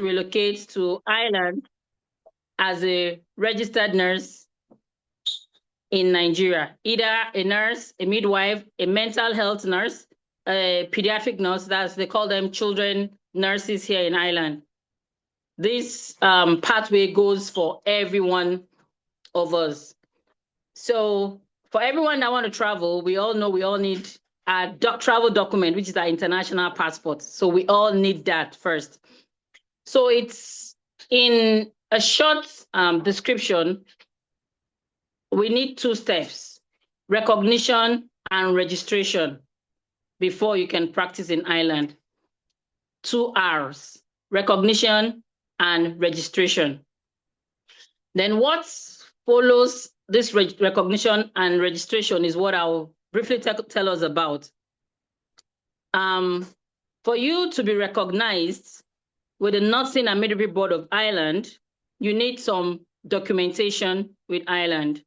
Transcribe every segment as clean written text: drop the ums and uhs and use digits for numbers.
relocate to Ireland as a registered nurse in Nigeria, either a nurse, a midwife, a mental health nurse, a pediatric nurse, they call them children nurses here in Ireland. This pathway goes for every one of us. So for everyone that want to travel, we all know we all need a travel document, which is our international passport. So we all need that first. So it's in a short description, we need 2 steps, recognition and registration before you can practice in Ireland. 2 R's, recognition and registration. Then what follows this recognition and registration is what I'll briefly tell us about. For you to be recognized with the Nursing and Midwifery Board of Ireland, you need some documentation with Ireland.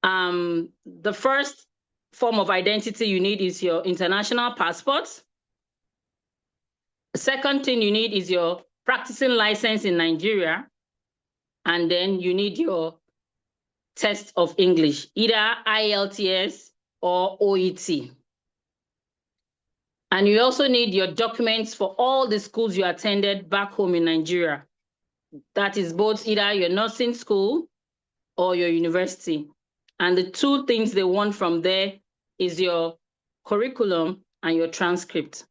The first form of identity you need is your international passport. The second thing you need is your practicing license in Nigeria. And then you need your test of English, either IELTS or OET. And you also need your documents for all the schools you attended back home in Nigeria. That is both either your nursing school or your university. And the 2 things they want from there is your curriculum and your transcript.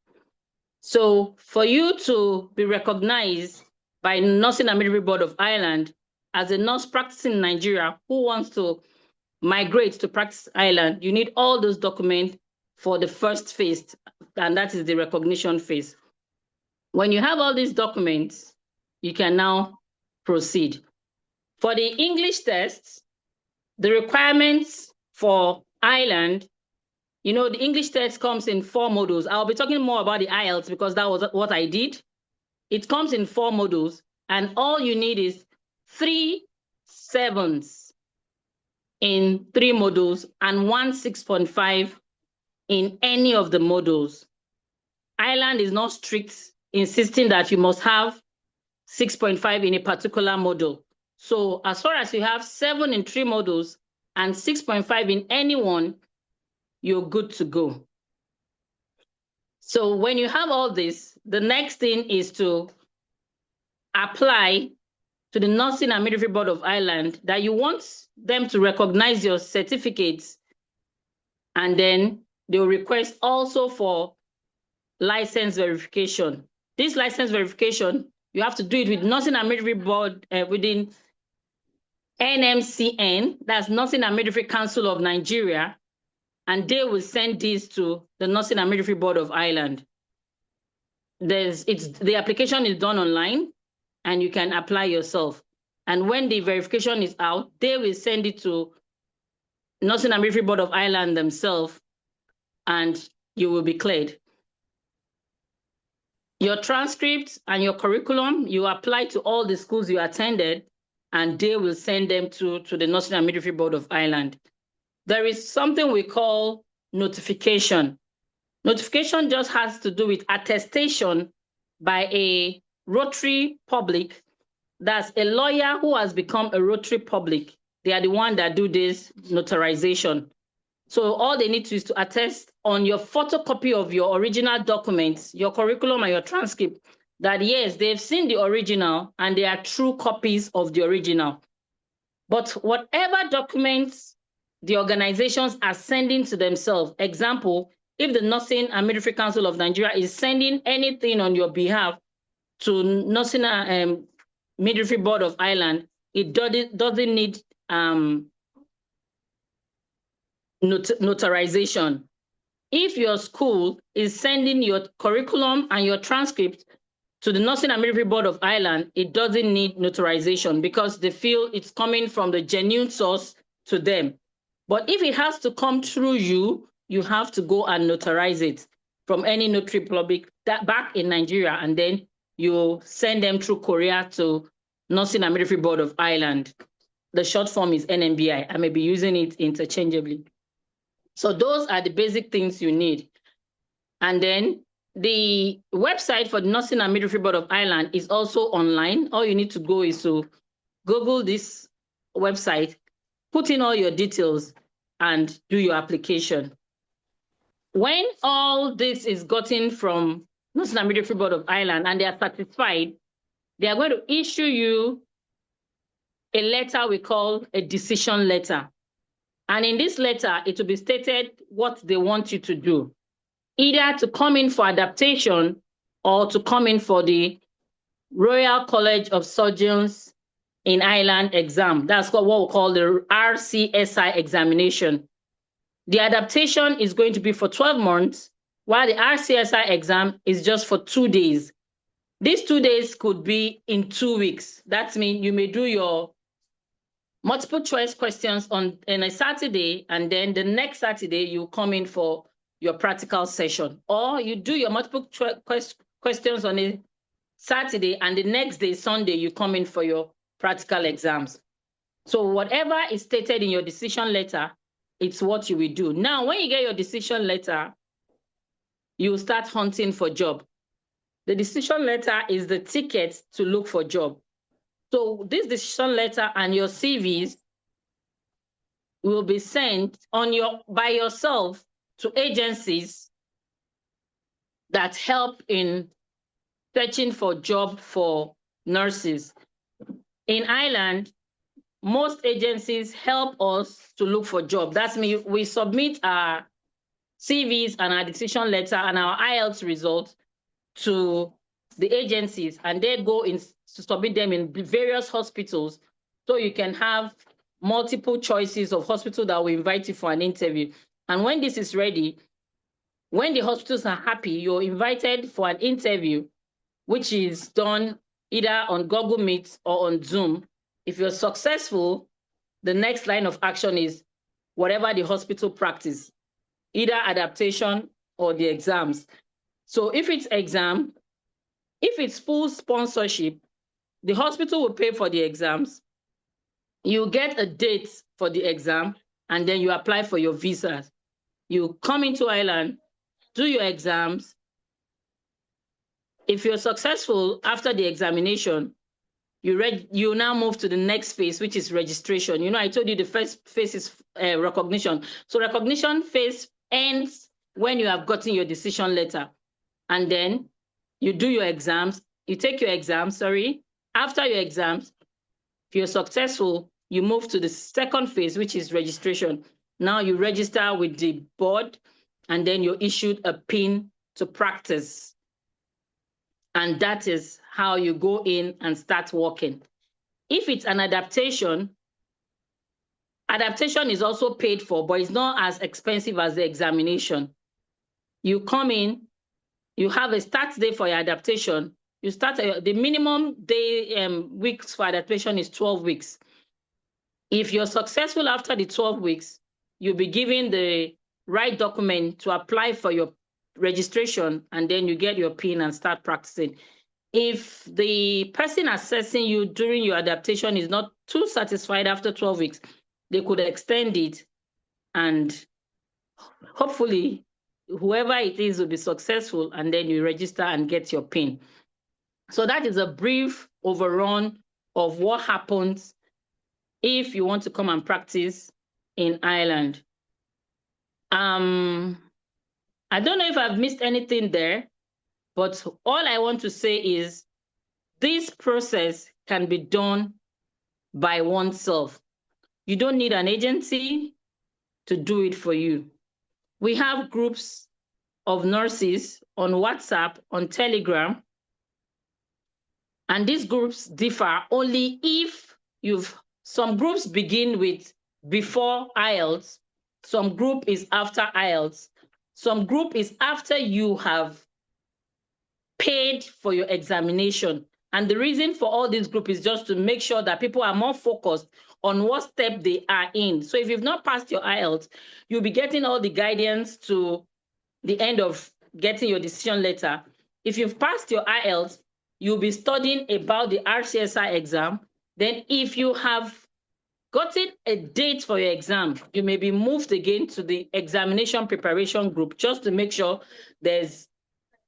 So for you to be recognized by Nursing and Midwifery Board of Ireland as a nurse practicing in Nigeria who wants to migrate to practice Ireland, you need all those documents for the first phase, and that is the recognition phase. When you have all these documents, you can now proceed. For the English tests, the requirements for Ireland, you know, the English test comes in 4 modules. I'll be talking more about the IELTS because that was what I did. It comes in 4 modules, and all you need is 3 7s in 3 modules and 1 6.5 in any of the modules. Ireland is not strict, insisting that you must have 6.5 in a particular module. So as far as you have 7 in 3 modules and 6.5 in any one, you're good to go. So when you have all this, the next thing is to apply to the Nursing and Midwifery Board of Ireland that you want them to recognize your certificates, and then they'll request also for license verification. This license verification, you have to do it with Nursing and Midwifery Board within NMCN, that's Nursing and Midwifery Council of Nigeria, and they will send this to the Nursing and Midwifery Board of Ireland. The application is done online, and you can apply yourself. And when the verification is out, they will send it to Nursing and Midwifery Board of Ireland themselves, and you will be cleared. Your transcripts and your curriculum, you apply to all the schools you attended, and they will send them to the Nursing and Midwifery Board of Ireland. There is something we call notification. Notification just has to do with attestation by a Rotary Public. That's a lawyer who has become a Rotary Public. They are the one that do this notarization. So all they need to is to attest on your photocopy of your original documents, your curriculum and your transcript, that yes, they've seen the original and they are true copies of the original. But whatever documents the organizations are sending to themselves, example, if the Nursing and Midwifery Council of Nigeria is sending anything on your behalf to Nursing and Midwifery Board of Ireland, it doesn't need notarization. If your school is sending your curriculum and your transcript to the Nursing and Midwifery Board of Ireland, it doesn't need notarization because they feel it's coming from the genuine source to them. But if it has to come through you, you have to go and notarize it from any notary public back in Nigeria, and then you send them through courier to Nursing and Midwifery Board of Ireland. The short form is NMBI. I may be using it interchangeably. So those are the basic things you need. And then The website for the Nursing and Midwifery Board of Ireland is also online. All you need to go is to Google this website, put in all your details, and do your application. When all this is gotten from Nursing and Midwifery Board of Ireland and they are satisfied, they are going to issue you a letter we call a decision letter. And in this letter, it will be stated what they want you to do, either to come in for adaptation or to come in for the Royal College of Surgeons in Ireland exam. That's what we call the RCSI examination. The adaptation is going to be for 12 months, while the RCSI exam is just for 2 days. These 2 days could be in 2 weeks. That means you may do your multiple choice questions on a Saturday, and then the next Saturday you come in for your practical session. Or you do your multiple questions on a Saturday, and the next day, Sunday, you come in for your practical exams. So whatever is stated in your decision letter, it's what you will do. Now, when you get your decision letter, you start hunting for job. The decision letter is the ticket to look for job. So this decision letter and your CVs will be sent by yourself to agencies that help in searching for job for nurses. In Ireland, most agencies help us to look for job. That's mean we submit our CVs and our decision letter and our IELTS results to the agencies, and they go in to submit them in various hospitals, so you can have multiple choices of hospital that will invite you for an interview. And when this is ready, when the hospitals are happy, you're invited for an interview, which is done either on Google Meet or on Zoom. If you're successful, the next line of action is whatever the hospital practice, either adaptation or the exams. So if it's exam, if it's full sponsorship, the hospital will pay for the exams. You get a date for the exam, and then you apply for your visas. You come into Ireland, do your exams. If you're successful after the examination, you now move to the next phase, which is registration. You know, I told you the first phase is recognition. So recognition phase ends when you have gotten your decision letter. And then you do your exams. You take your exams, After your exams, if you're successful, you move to the second phase, which is registration. Now you register with the board, and then you're issued a PIN to practice. And that is how you go in and start working. If it's an adaptation, adaptation is also paid for, but it's not as expensive as the examination. You come in, you have a start day for your adaptation. You start, the minimum day weeks for adaptation is 12 weeks. If you're successful after the 12 weeks, you'll be given the right document to apply for your registration, and then you get your PIN and start practicing. If the person assessing you during your adaptation is not too satisfied after 12 weeks, they could extend it, and hopefully whoever it is will be successful, and then you register and get your PIN. So that is a brief overrun of what happens if you want to come and practice in Ireland. I don't know if I've missed anything there, but all I want to say is this process can be done by oneself. You don't need an agency to do it for you. We have groups of nurses on WhatsApp, on Telegram, and these groups differ only if some groups begin with before IELTS, some group is after IELTS, some group is after you have paid for your examination. And the reason for all these groups is just to make sure that people are more focused on what step they are in. So if you've not passed your IELTS, you'll be getting all the guidance to the end of getting your decision letter. If you've passed your IELTS, you'll be studying about the RCSI exam. Then if you have gotten a date for your exam, you may be moved again to the examination preparation group just to make sure there's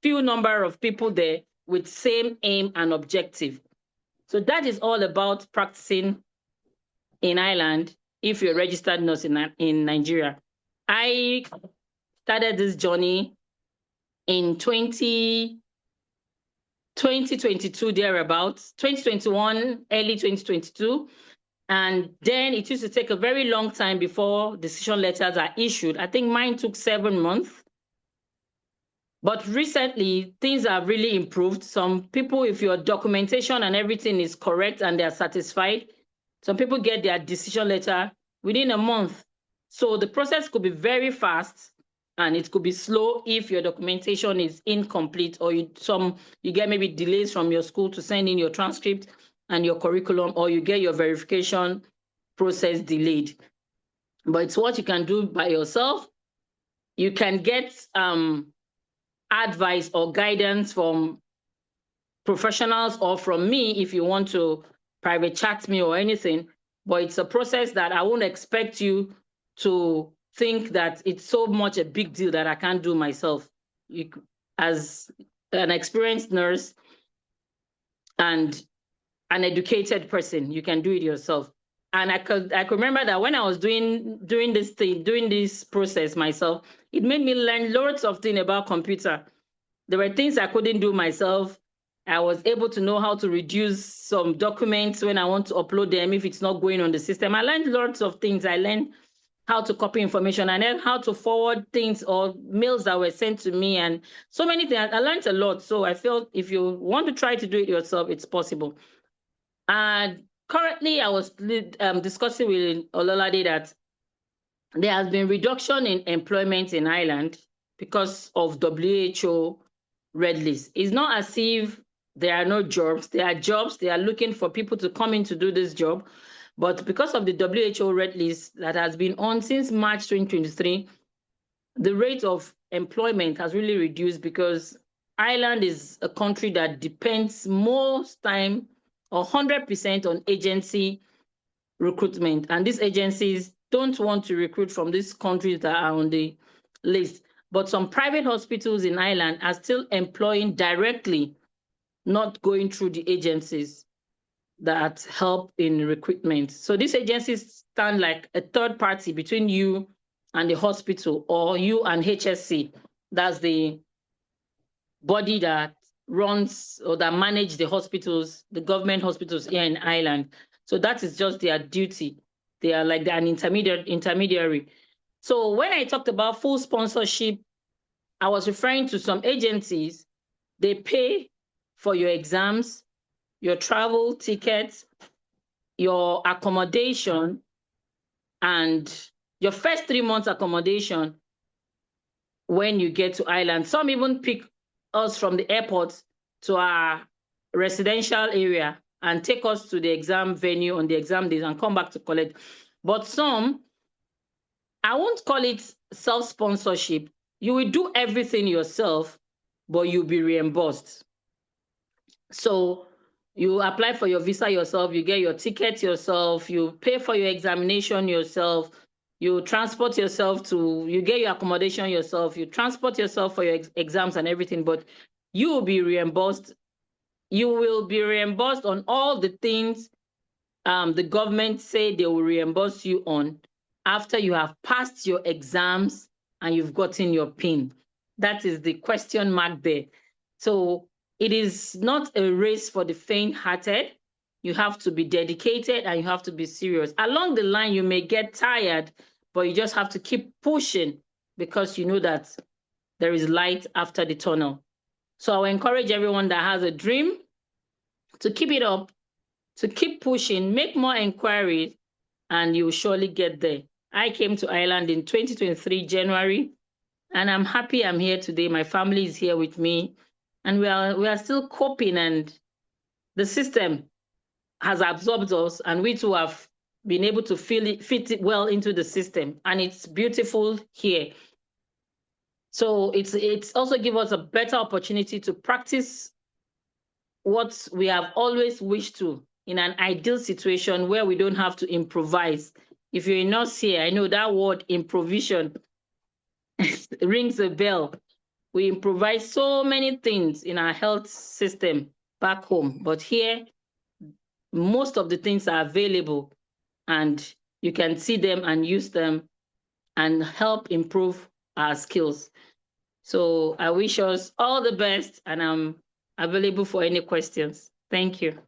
few number of people there with same aim and objective. So that is all about practicing in Ireland if you're a registered nurse in Nigeria. I started this journey in 2022, thereabouts, 2021, early 2022. And then it used to take a very long time before decision letters are issued. I think mine took 7 months. But recently, things have really improved. Some people, if your documentation and everything is correct and they're satisfied, some people get their decision letter within a month. So the process could be very fast and it could be slow if your documentation is incomplete or you get maybe delays from your school to send in your transcript and your curriculum, or you get your verification process delayed. But it's what you can do by yourself. You can get advice or guidance from professionals or from me if you want to private chat me or anything. But it's a process that I won't expect you to think that it's so much a big deal that I can't do myself. As an experienced nurse and an educated person, you can do it yourself. And I could remember that when I was doing this process myself, it made me learn loads of things about computer. There were things I couldn't do myself. I was able to know how to reduce some documents when I want to upload them if it's not going on the system. I learned lots of things. I learned how to copy information and then how to forward things or mails that were sent to me and so many things. I learned a lot. So I felt if you want to try to do it yourself, it's possible. And currently, I was discussing with Ololade that there has been reduction in employment in Ireland because of WHO red list. It's not as if there are no jobs. There are jobs. They are looking for people to come in to do this job. But because of the WHO red list that has been on since March 2023, the rate of employment has really reduced because Ireland is a country that depends most time 100% on agency recruitment. And these agencies don't want to recruit from these countries that are on the list. But some private hospitals in Ireland are still employing directly, not going through the agencies that help in recruitment. So these agencies stand like a third party between you and the hospital, or you and HSC. That's the body that runs or that manage the hospitals, the government hospitals here in Ireland. So that is just their duty. They are like an intermediary. So when I talked about full sponsorship, I was referring to some agencies. They pay for your exams, your travel tickets, your accommodation, and your first 3 months accommodation when you get to Ireland. Some even pick us from the airport to our residential area and take us to the exam venue on the exam days and come back to collect. But some, I won't call it self-sponsorship. You will do everything yourself, but you'll be reimbursed. So you apply for your visa yourself, you get your ticket yourself, you pay for your examination yourself, you transport yourself you get your accommodation yourself, you transport yourself for your exams and everything, but you will be reimbursed. You will be reimbursed on all the things the government say they will reimburse you on after you have passed your exams and you've gotten your PIN. That is the question mark there. So it is not a race for the faint-hearted. You have to be dedicated and you have to be serious. Along the line, you may get tired, but you just have to keep pushing because you know that there is light after the tunnel. So I will encourage everyone that has a dream to keep it up, to keep pushing, make more inquiries, and you will surely get there. I came to Ireland in 2023, January, and I'm happy I'm here today. My family is here with me, and we are still coping, and the system has absorbed us, and we too have been able to fit it well into the system, and it's beautiful here. So it's also give us a better opportunity to practice what we have always wished to in an ideal situation where we don't have to improvise. If you're a nurse here, I know that word improvisation rings a bell. we improvise so many things in our health system back home, but here, most of the things are available and you can see them and use them and help improve our skills. So I wish us all the best, and I'm available for any questions. Thank you.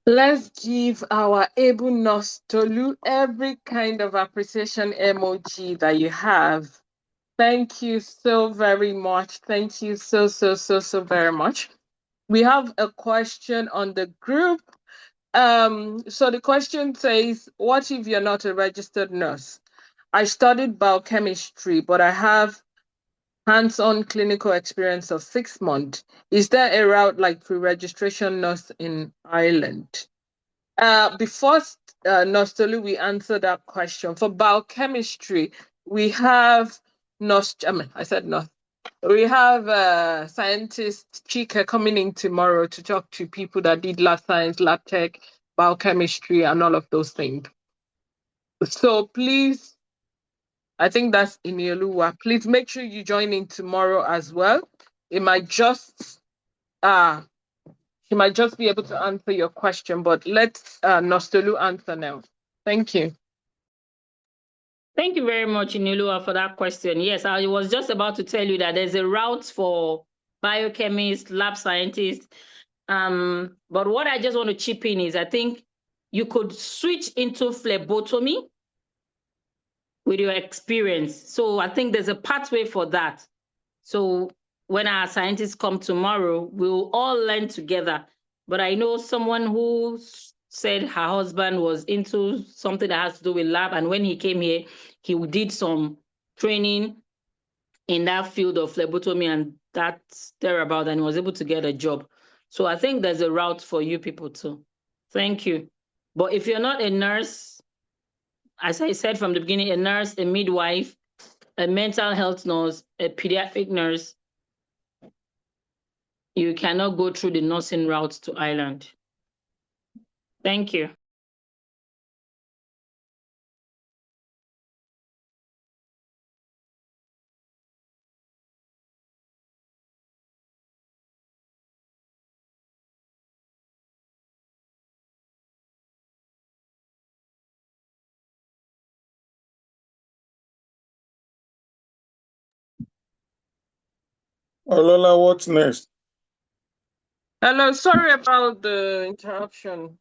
Let's give our able nurse Tolu every kind of appreciation emoji that you have. Thank you so very much. Thank you so very much. We have a question on the group. So the question says, what if you're not a registered nurse? I studied biochemistry, but I have hands-on clinical experience of 6 months. Is there a route like pre-registration nurse in Ireland? Before Nurse Tolu, we answer that question. For biochemistry, we have we have scientist Chika coming in tomorrow to talk to people that did lab science, lab tech, biochemistry, and all of those things. So please, I think that's in Yoluwa. Please make sure you join in tomorrow as well. It might just she might just be able to answer your question, but let's Nostolu answer now. Thank you. Thank you very much, Inilua, for that question. Yes, I was just about to tell you that there's a route for biochemists, lab scientists. But what I just want to chip in is I think you could switch into phlebotomy with your experience. So I think there's a pathway for that. So when our scientists come tomorrow, we'll all learn together. But I know someone who said her husband was into something that has to do with lab. And when he came here, he did some training in that field of phlebotomy and that's thereabout, and he was able to get a job. So I think there's a route for you people too. Thank you. But if you're not a nurse, as I said from the beginning, a nurse, a midwife, a mental health nurse, a pediatric nurse, you cannot go through the nursing route to Ireland. Thank you. Olola, what's next? Hello, sorry about the interruption.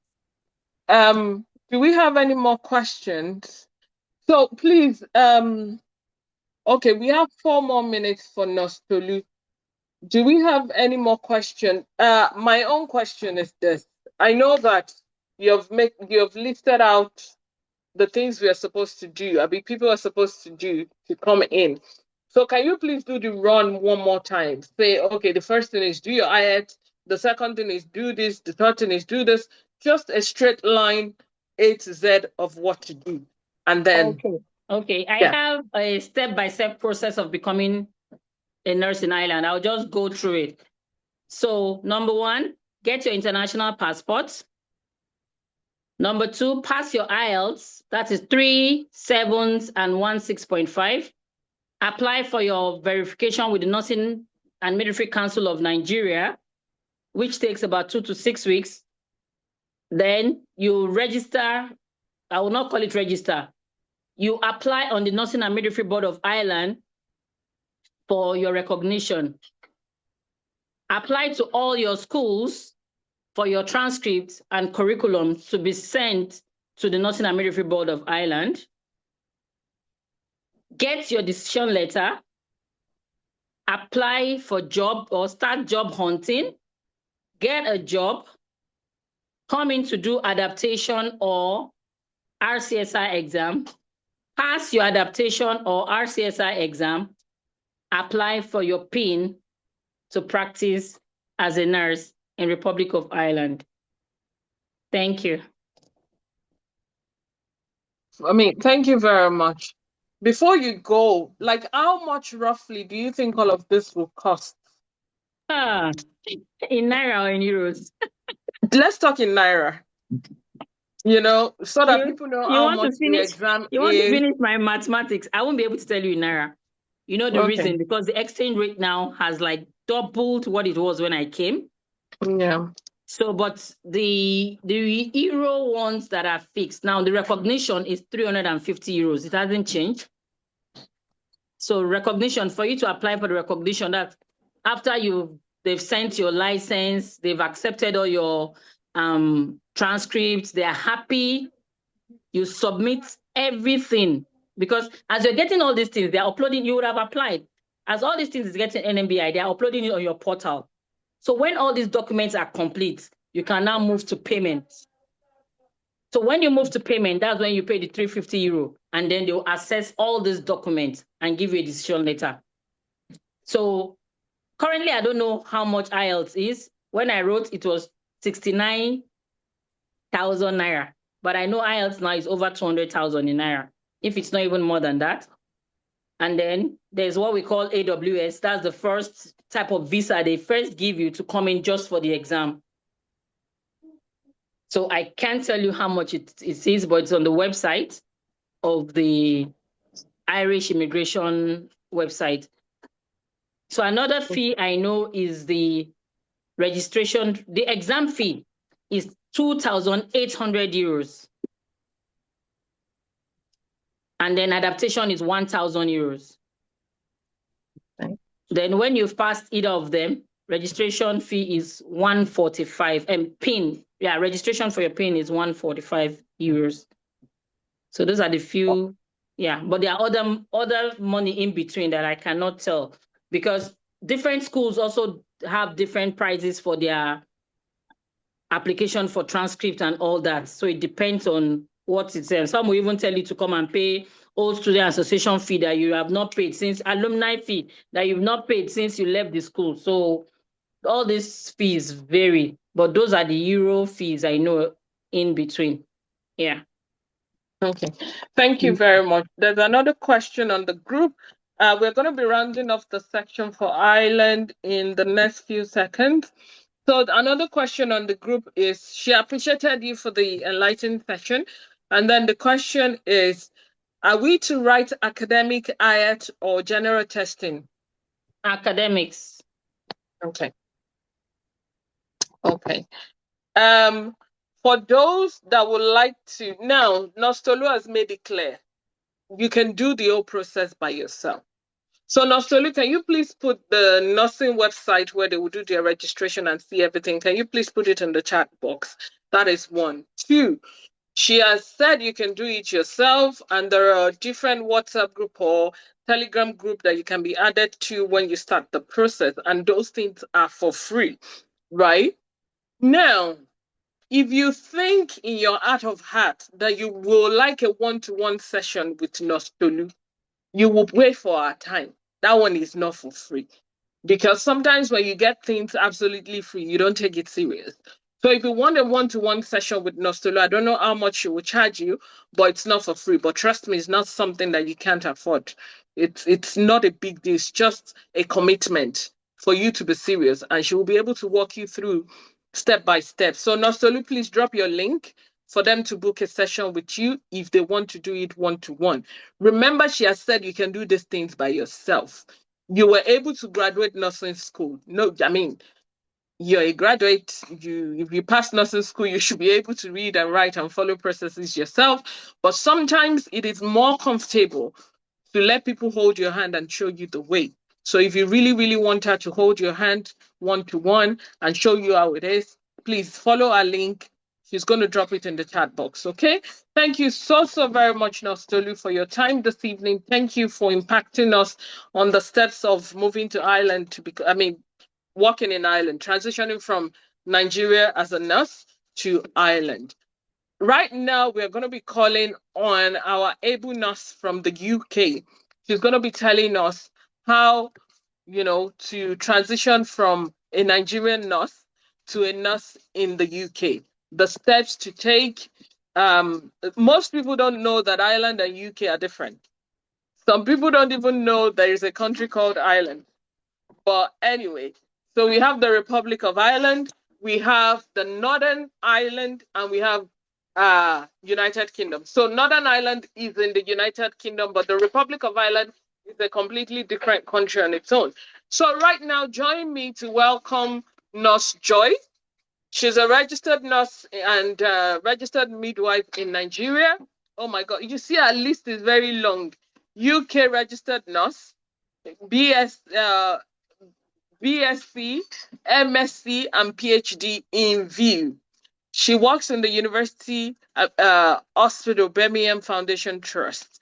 Do we have any more questions? So please, okay, we have 4 more minutes for Nostolu. Do we have any more questions? My own question is this. I know that you've listed out the things we are supposed to do. I mean, people are supposed to do to come in. So can you please do the run one more time? Say, okay, the first thing is do your IELTS. The second thing is do this. The third thing is do this. Just a straight line, A to Z of what to do. And then. Okay. I have a step-by-step process of becoming a nurse in Ireland. I'll just go through it. So number 1, get your international passport. Number 2, pass your IELTS. That is 3 7s and 1 6.5. Apply for your verification with the Nursing and Midwifery Council of Nigeria, which takes about 2 to 6 weeks. Then you register. I will not call it register. You apply on the Nursing and Midwifery Board of Ireland for your recognition. Apply to all your schools for your transcripts and curriculum to be sent to the Nursing and Midwifery Board of Ireland. Get your decision letter. Apply for job or start job hunting. Get a job. Come in to do adaptation or RCSI exam. Pass your adaptation or RCSI exam. Apply for your PIN to practice as a nurse in Republic of Ireland. Thank you. Thank you very much. Before you go, like how much roughly do you think all of this will cost? In Naira or in Euros? Let's talk in Naira. So that people know how much the exam is. You want to finish my mathematics? I won't be able to tell you in Naira. You know the reason? Because the exchange rate now has like doubled what it was when I came. Yeah. So, but the euro ones that are fixed now, the recognition is 350 euros. It hasn't changed. So recognition, for you to apply for the recognition, that after they've sent your license, they've accepted all your transcripts, they are happy, you submit everything. Because as you're getting all these things, they're uploading, you would have applied. As all these things is getting NMBI, they're uploading it on your portal. So when all these documents are complete, you can now move to payment. So when you move to payment, that's when you pay the 350 euro, and then they'll assess all these documents and give you a decision letter. So currently, I don't know how much IELTS is. When I wrote, it was 69,000 naira. But I know IELTS now is over 200,000 in naira, if it's not even more than that. And then there's what we call AWS. That's the first type of visa they first give you to come in just for the exam. So I can't tell you how much it is, but it's on the website of the Irish immigration website. So another fee I know is the registration. The exam fee is 2,800 euros. And then adaptation is 1,000 euros. Okay. Then when you've passed either of them, registration fee is 145, and PIN, registration for your PIN is 145 euros. So those are the few, but there are other money in between that I cannot tell, because different schools also have different prices for their application for transcript and all that. So it depends on what it's in. Some will even tell you to come and pay old student association fee that you have not paid since, alumni fee that you've not paid since you left the school. So all these fees vary, but those are the euro fees I know in between. Yeah. Okay. Thank you very much. There's another question on the group. We're going to be rounding off the section for Ireland in the next few seconds. So another question on the group is, she appreciated you for the enlightened session. And then the question is, are we to write academic IELTS or general testing? Academics. Okay. Okay. For those that would like to, now, Nostolu has made it clear, you can do the whole process by yourself. So Nostolu, can you please put the nursing website where they will do their registration and see everything? Can you please put it in the chat box? That is one. Two, she has said you can do it yourself, and there are different WhatsApp group or Telegram group that you can be added to when you start the process, and those things are for free, right? Now, if you think in your heart of heart that you will like a one-to-one session with Nostolu, you will wait for our time. That one is not for free. Because sometimes when you get things absolutely free, you don't take it serious. So if you want a one-to-one session with Nostolo, I don't know how much she will charge you, but it's not for free. But trust me, it's not something that you can't afford. It's not a big deal. It's just a commitment for you to be serious. And she will be able to walk you through step by step. So Nostolo, please drop your link for them to book a session with you if they want to do it one-to-one. Remember, she has said you can do these things by yourself. You were able to graduate nursing school. No, I mean, you're a graduate. If you pass nursing school, you should be able to read and write and follow processes yourself. But sometimes it is more comfortable to let people hold your hand and show you the way. So if you really, really want her to hold your hand one-to-one and show you how it is, please follow our link. She's going to drop it in the chat box, okay? Thank you so very much, Nostolu, for your time this evening. Thank you for impacting us on the steps of moving to Ireland working in Ireland, transitioning from Nigeria as a nurse to Ireland. Right now, we're going to be calling on our able nurse from the UK. She's going to be telling us how, to transition from a Nigerian nurse to a nurse in the UK. The steps to take. Most people don't know that Ireland and UK are different. Some people don't even know there is a country called Ireland. But anyway, so we have the Republic of Ireland, we have the Northern Ireland, and we have United Kingdom. So Northern Ireland is in the United Kingdom, but the Republic of Ireland It's a completely different country on its own. So right now, join me to welcome Nurse Joy. She's a registered nurse and registered midwife in Nigeria. Oh my God, you see her list is very long. UK registered nurse, BS, BSc, MSc, and PhD in view. She works in the University Hospital Birmingham Foundation Trust.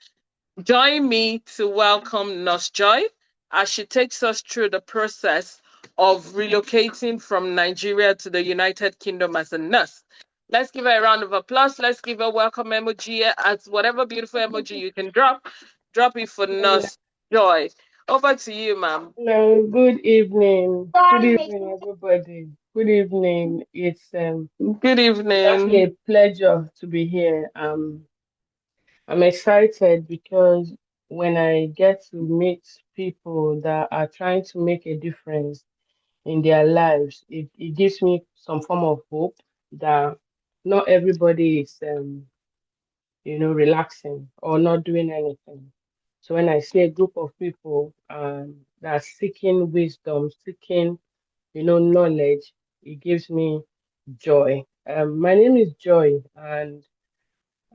Join me to welcome Nurse Joy as she takes us through the process of relocating from Nigeria to the United Kingdom as a nurse. Let's give her a round of applause. Let's give her a welcome emoji as whatever beautiful emoji you can drop. Drop it for Nurse Joy. Over to you, ma'am. Hello, good evening. Good evening, everybody. Good evening. Good It's actually evening. a pleasure to be here. I'm excited because when I get to meet people that are trying to make a difference in their lives, it gives me some form of hope that not everybody is relaxing or not doing anything. So when I see a group of people that are seeking wisdom, seeking, knowledge, it gives me joy. My name is Joy, and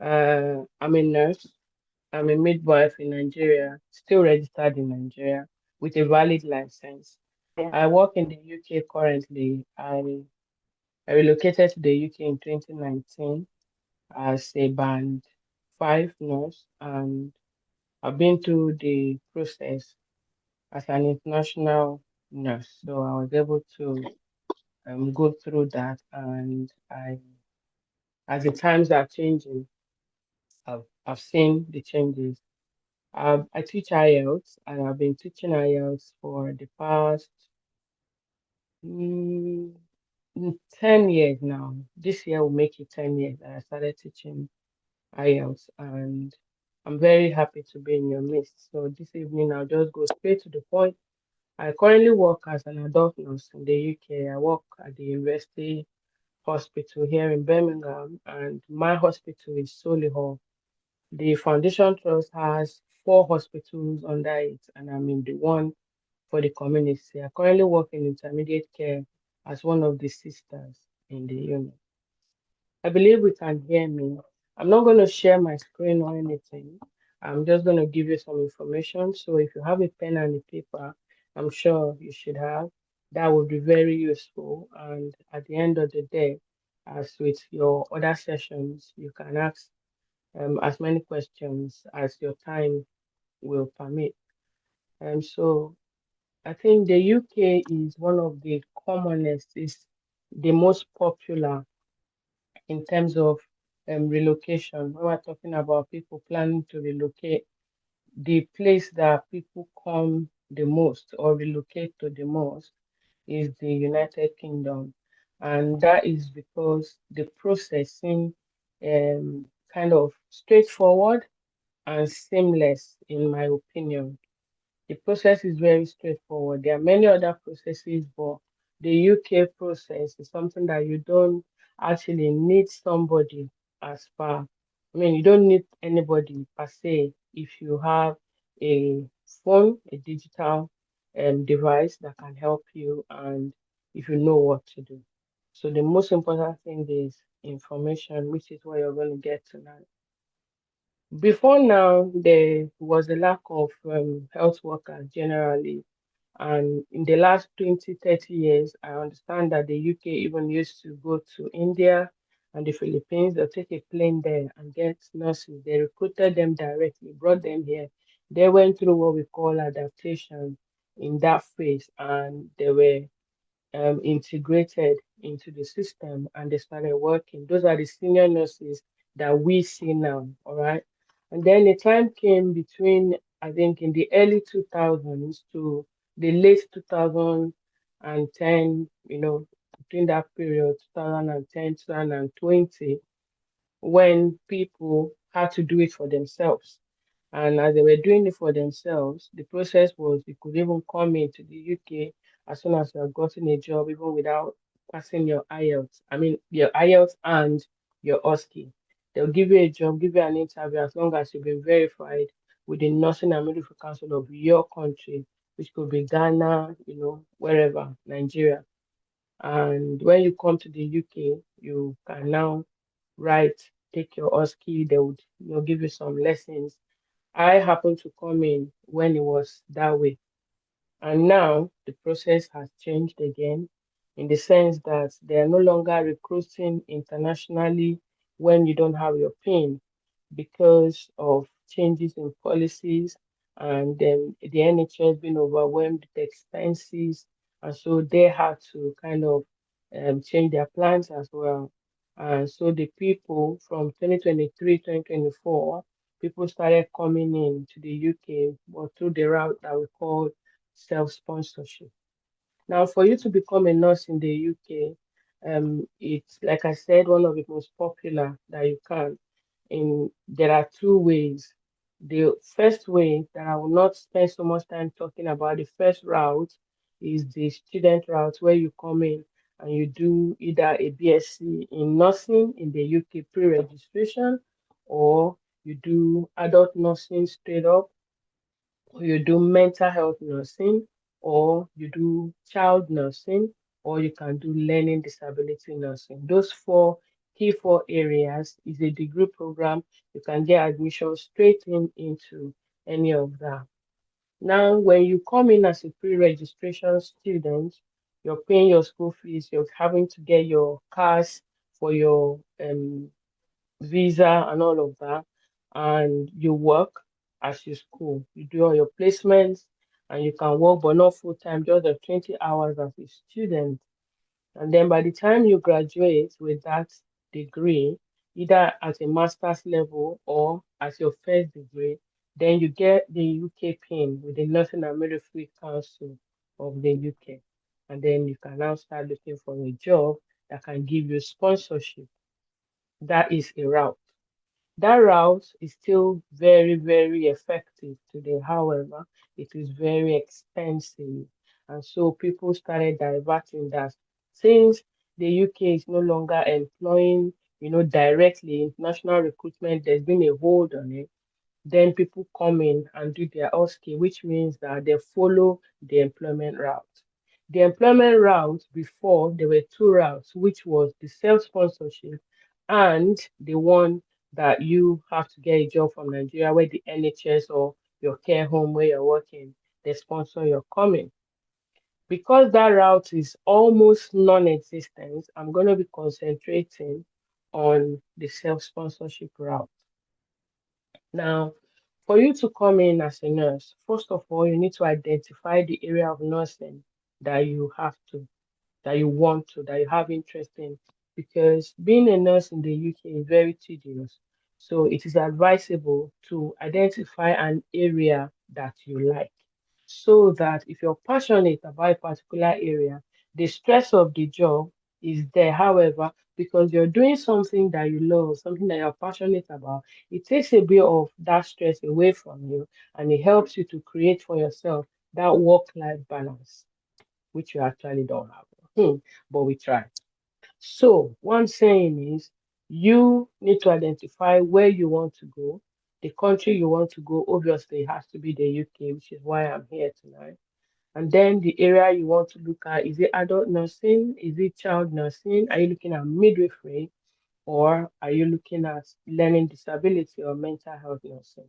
I'm a nurse. I'm a midwife in Nigeria, still registered in Nigeria with a valid license. Yeah. I work in the UK currently. I relocated to the UK in 2019 as a band 5 nurse, and I've been through the process as an international nurse, so I was able to go through that. And as the times are changing, I've seen the changes. I teach IELTS, and I've been teaching IELTS for the past mm, 10 years now. This year will make it 10 years that I started teaching IELTS, and I'm very happy to be in your midst. So this evening, I'll just go straight to the point. I currently work as an adult nurse in the UK. I work at the University Hospital here in Birmingham, and my hospital is Solihull. The Foundation Trust has 4 hospitals under it, and I'm in the one for the community. I currently work in intermediate care as one of the sisters in the unit. I believe we can hear me. I'm not going to share my screen or anything. I'm just going to give you some information. So if you have a pen and a paper, I'm sure you should have. That would be very useful. And at the end of the day, as with your other sessions, you can ask as many questions as your time will permit. So I think the UK is one of the commonest, is the most popular in terms of relocation. When we're talking about people planning to relocate, the place that people come the most or relocate to the most is the United Kingdom. And that is because the process seems kind of straightforward and seamless, in my opinion. The process is very straightforward. There are many other processes, but the UK process is something that you don't actually need somebody as far. I mean, you don't need anybody per se if you have a phone, a digital device that can help you, and if you know what to do. So the most important thing is information, which is what you're going to get tonight. Before now, there was a lack of health workers generally. And in the last 20, 30 years, I understand that the UK even used to go to India and the Philippines. They'll take a plane there and get nurses. They recruited them directly, brought them here. They went through what we call adaptation in that phase, and they were integrated into the system and they started working. Those are the senior nurses that we see now, all right? And then the time came between, I think, in the early 2000s to the late 2010, between that period, 2010, 2020, when people had to do it for themselves. And as they were doing it for themselves, the process was you could even come into the UK as soon as you had gotten a job, even without passing your IELTS. I mean, your IELTS and your OSCE. They'll give you a job, give you an interview as long as you've been verified with the Nursing and Midwifery Council of your country, which could be Ghana, wherever, Nigeria. And when you come to the UK, you can now take your OSCE, they would give you some lessons. I happened to come in when it was that way. And now the process has changed again in the sense that they are no longer recruiting internationally when you don't have your PIN because of changes in policies and then the NHS being overwhelmed with expenses. And so they had to kind of change their plans as well. And so the people from 2023, 2024, people started coming in to the UK, but through the route that we call self-sponsorship. Now, for you to become a nurse in the UK, it's like I said, one of the most popular that you can. There are two ways. The first way that I will not spend so much time talking about, the first route is the student route where you come in and you do either a BSc in nursing in the UK pre-registration, or you do adult nursing straight up, or you do mental health nursing, or you do child nursing, or you can do learning disability nursing. Those four areas is a degree program. You can get admission straight into any of that. Now, when you come in as a pre-registration student, you're paying your school fees, you're having to get your CAS for your visa and all of that, and you work as you school. You do all your placements and you can work, but not full time, just the 20 hours as a student. And then by the time you graduate with that degree, either at a master's level or as your first degree, then you get the UK PIN with the Nursing and Midwifery Council of the UK. And then you can now start looking for a job that can give you sponsorship. That is a route. That route is still very, very effective today. However, it is very expensive. And so people started diverting that. Since the UK is no longer employing, directly international recruitment, there's been a hold on it. Then people come in and do their OSCE, which means that they follow the employment route. The employment route before, there were two routes, which was the self-sponsorship and the one that you have to get a job from Nigeria where the NHS or your care home where you're working, they sponsor your coming. Because that route is almost non-existent, I'm going to be concentrating on the self-sponsorship route. Now, for you to come in as a nurse, first of all, you need to identify the area of nursing that you have to, that you want to, that you have interest in, because being a nurse in the UK is very tedious. So it is advisable to identify an area that you like, so that if you're passionate about a particular area, the stress of the job is there. However, because you're doing something that you love, something that you're passionate about, it takes a bit of that stress away from you and it helps you to create for yourself that work-life balance, which you actually don't have. But we try. So, one saying is you need to identify where you want to go. The country you want to go, obviously, has to be the UK, which is why I'm here tonight. And then the area you want to look at, is it adult nursing? Is it child nursing? Are you looking at midwifery? Or are you looking at learning disability or mental health nursing?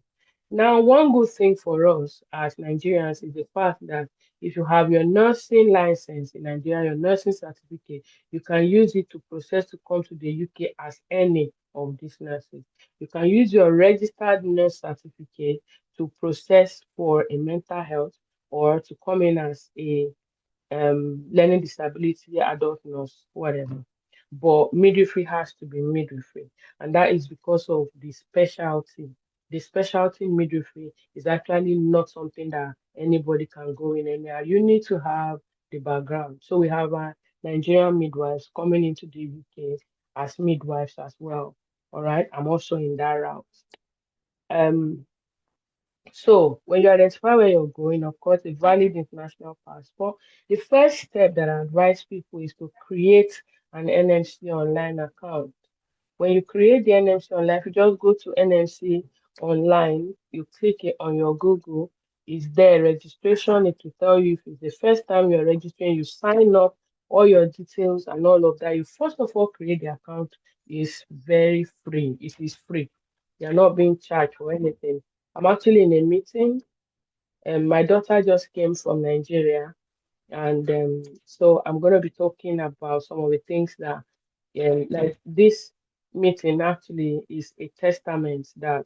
Now, one good thing for us as Nigerians is the fact that if you have your nursing license in Nigeria, your nursing certificate, you can use it to process to come to the UK as any of these nurses. You can use your registered nurse certificate to process for a mental health or to come in as a learning disability, adult nurse, whatever. But midwifery has to be midwifery, and that is because of the specialty. The specialty in midwifery is actually not something that anybody can go in anywhere. You need to have the background. So we have our Nigerian midwives coming into the UK as midwives as well. All right, I'm also in that route. Um, so when you identify where you're going, of course, a valid international passport, the first step that I advise people is to create an NMC online account. When you create the NMC online, you just go to NMC online. You click it on your Google, it's there, registration. It will tell you if it's the first time you're registering, you sign up, all your details and all of that. You first of all create the account. Is very free. It is free. You're not being charged for anything. I'm actually in a meeting, and my daughter just came from Nigeria, and so I'm going to be talking about some of the things that, like this meeting actually is a testament that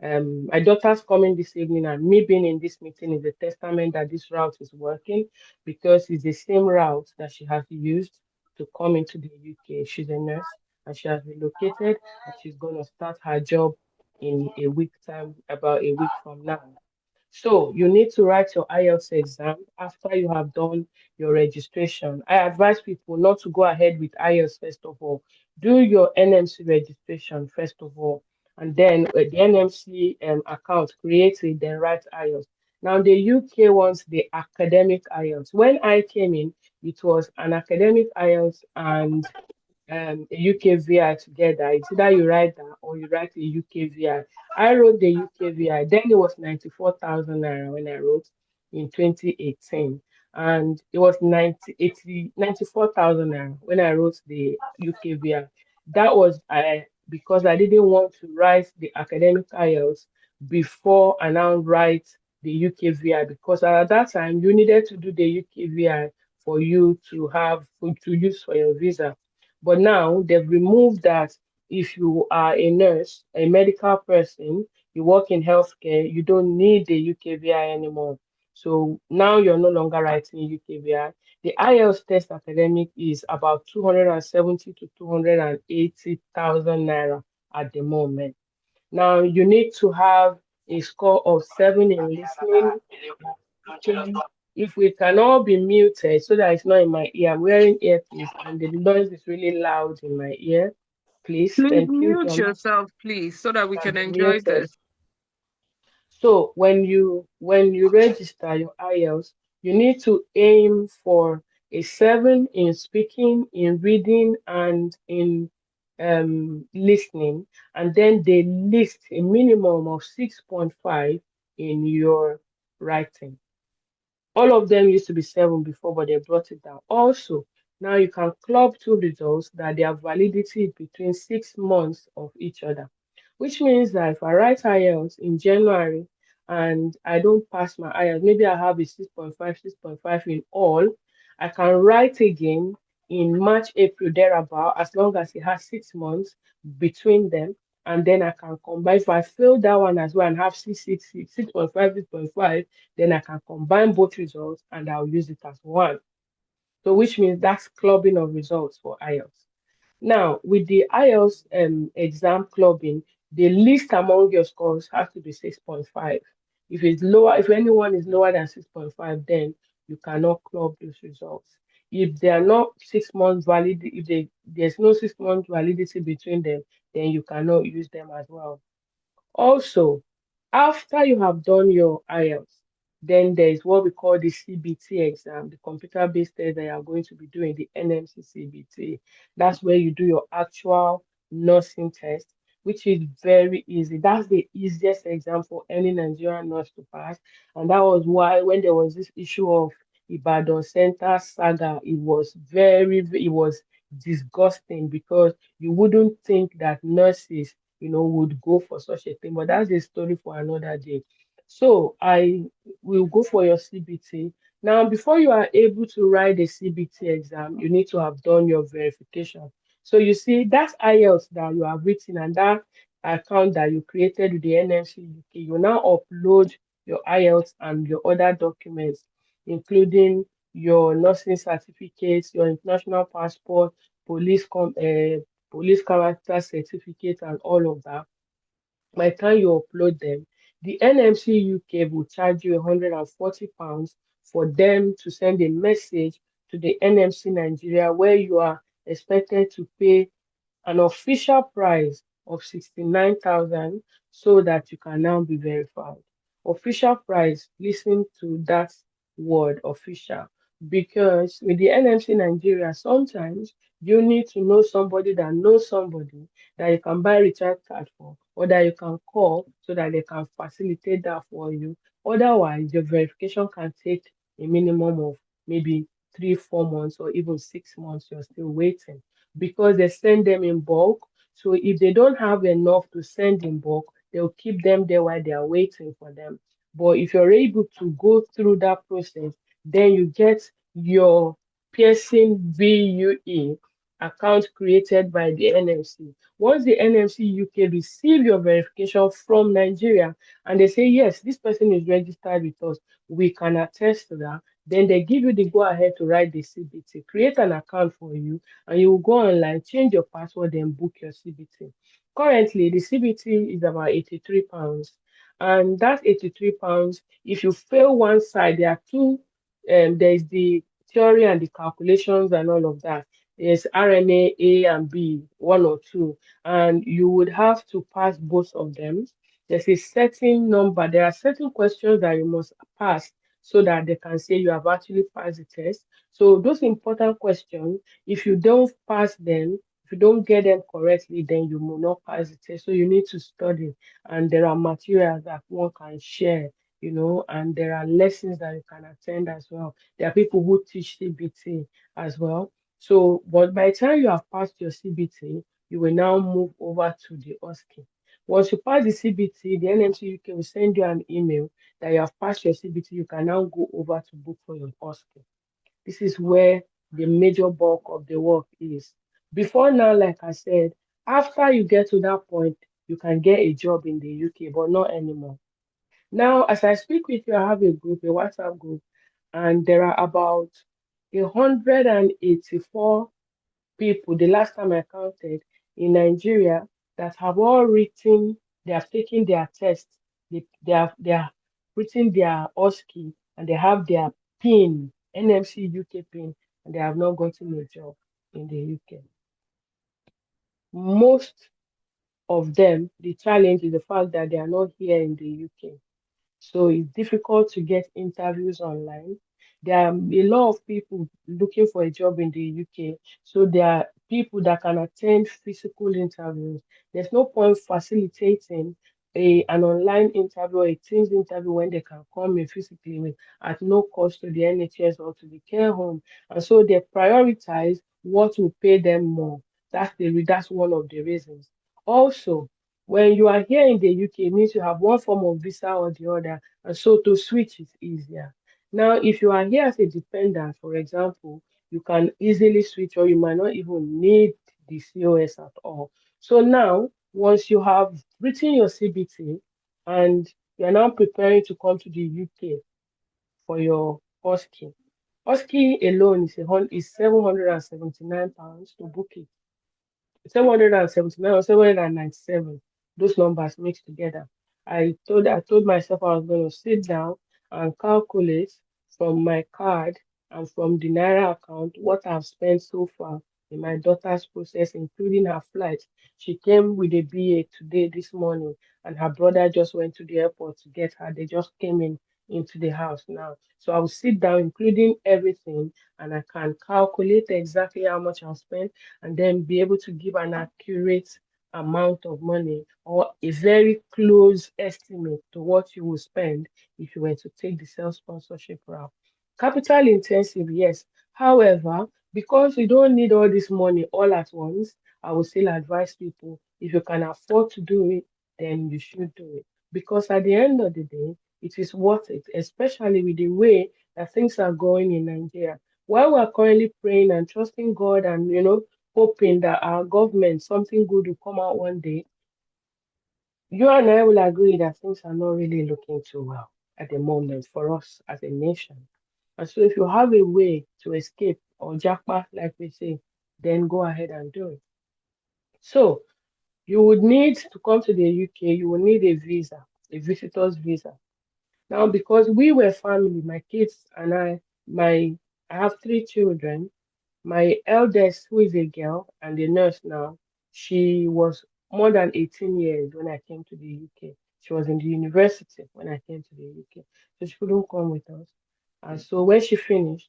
my daughter's coming this evening, and me being in this meeting is a testament that this route is working, because it's the same route that she has used to come into the UK. She's a nurse and she has relocated, and she's going to start her job in a week time, about a week from now. So you need to write your IELTS exam after you have done your registration. I advise people not to go ahead with IELTS first of all. Do your NMC registration first of all, and then the NMC account, create it, then write IELTS. Now the UK wants the academic IELTS. When I came in, it was an academic IELTS and a UKVI together. It's either you write that or you write a UKVI. I wrote the UKVI. Then it was 94,000 naira when I wrote in 2018. And it was 94,000 naira when I wrote the UKVI. That was because I didn't want to write the academic IELTS before and now write the UKVI, because at that time you needed to do the UKVI for you to to use for your visa. But now they've removed that. If you are a nurse, a medical person, you work in healthcare, you don't need the UKVI anymore. So now you're no longer writing UKVI. The IELTS test academic is about 270 to 280,000 naira at the moment. Now you need to have a score of 7 in listening. If we can all be muted so that it's not in my ear, I'm wearing earpiece and the noise is really loud in my ear. Please, Please thank you. mute yourself, please, so that we Can can be enjoy muted. this. So when you register your IELTS, you need to aim for a 7 in speaking, in reading, and in listening, and then they list a minimum of 6.5 in your writing. All of them used to be 7 before, but they brought it down. Also, now you can club two results that their validity is between 6 months of each other, which means that if I write IELTS in January and I don't pass my IELTS, maybe I have a 6.5, 6.5 in all, I can write again in March, April, thereabout, as long as it has 6 months between them. And then I can combine. If I fail that one as well and have 6.5, 6.5, then I can combine both results and I'll use it as one. So which means that's clubbing of results for IELTS. Now, with the IELTS exam clubbing, the least among your scores has to be 6.5. If it's lower, if anyone is lower than 6.5, then you cannot club those results. If they are not 6 months valid, if there's no 6 months validity between them, then you cannot use them as well. Also, after you have done your IELTS, then there is what we call the CBT exam, the computer-based test that you are going to be doing, the NMC CBT. That's where you do your actual nursing test, which is very easy. That's the easiest exam for any Nigerian nurse to pass. And that was why when there was this issue of Ibadan Center saga, it was disgusting, because you wouldn't think that nurses would go for such a thing. But that's a story for another day. So I will go for your CBT. Now, before you are able to write the CBT exam, you need to have done your verification. So you see, that's IELTS that you have written, and that account that you created with the NMC UK. You now upload your IELTS and your other documents, including your nursing certificates, your international passport, police character certificate, and all of that. By the time you upload them, the NMC UK will charge you £140 for them to send a message to the NMC Nigeria, where you are expected to pay an official price of 69,000 so that you can now be verified. Official price, listen to that word, official, because with the NMC Nigeria, sometimes You need to know somebody that knows somebody that you can buy recharge card for, or that you can call so that they can facilitate that for you. Otherwise, your verification can take a minimum of maybe 3, 4 months, or even 6 months. You're still waiting because they send them in bulk. So if they don't have enough to send in bulk, they'll keep them there while they are waiting for them. But if you're able to go through that process, then you get your Pearson VUE account created by the NMC. Once the NMC UK receive your verification from Nigeria and they say, yes, this person is registered with us, we can attest to that, then they give you the go ahead to write the CBT, create an account for you, and you will go online, change your password, and book your CBT. Currently, the CBT is about £83. And that £83, if you fail one side, there are two, there is the theory and the calculations and all of that. There's RNA A and B, one or two, and you would have to pass both of them. There's a certain number, there are certain questions that you must pass so that they can say you have actually passed the test. So those important questions, if you don't pass them, if you don't get them correctly, then you will not pass the test. So you need to study, and there are materials that one can share, and there are lessons that you can attend as well. There are people who teach CBT as well. So, but by the time you have passed your CBT, you will now move over to the OSCE. Once you pass the CBT, the NMC UK will send you an email that you have passed your CBT. You can now go over to book for your OSCE. This is where the major bulk of the work is. Before now, like I said, after you get to that point, you can get a job in the UK, but not anymore. Now, as I speak with you, I have a group, a WhatsApp group, and there are about 184 people, the last time I counted, in Nigeria that have all written, they have taken their test, they have written their OSCE, and they have their PIN, NMC UK PIN, and they have not gotten a job in the UK. Most of them, the challenge is the fact that they are not here in the UK. So it's difficult to get interviews online. There are a lot of people looking for a job in the UK. So there are people that can attend physical interviews. There's no point facilitating an online interview or a Teams interview when they can come in physically at no cost to the NHS or to the care home. And so they prioritize what will pay them more. That's one of the reasons. Also, when you are here in the UK, it means you have one form of visa or the other, and so to switch is easier. Now, if you are here as a dependent, for example, you can easily switch, or you might not even need the COS at all. So now, once you have written your CBT and you are now preparing to come to the UK for your OSCE, OSCE alone is £779 to book it. 779 or 797, those numbers mixed together. I told myself I was going to sit down and calculate from my card and from the Naira account what I've spent so far in my daughter's process, including her flight. She came with a BA today, this morning, and her brother just went to the airport to get her. They just came into the house now. So I will sit down, including everything, and I can calculate exactly how much I've spent and then be able to give an accurate amount of money or a very close estimate to what you will spend if you were to take the self-sponsorship route. Capital intensive, yes. However, because you don't need all this money all at once, I would still advise people if you can afford to do it, then you should do it. Because at the end of the day, it is worth it, especially with the way that things are going in Nigeria. While we're currently praying and trusting God and hoping that our government, something good will come out one day, you and I will agree that things are not really looking too well at the moment for us as a nation. And so if you have a way to escape or jackpot, like we say, then go ahead and do it. So you would need to come to the UK, you will need a visa, a visitor's visa. Now, because we were family, my kids and I have 3 children. My eldest, who is a girl and a nurse now, she was more than 18 years when I came to the UK. She was in the university when I came to the UK. So she couldn't come with us. And so when she finished,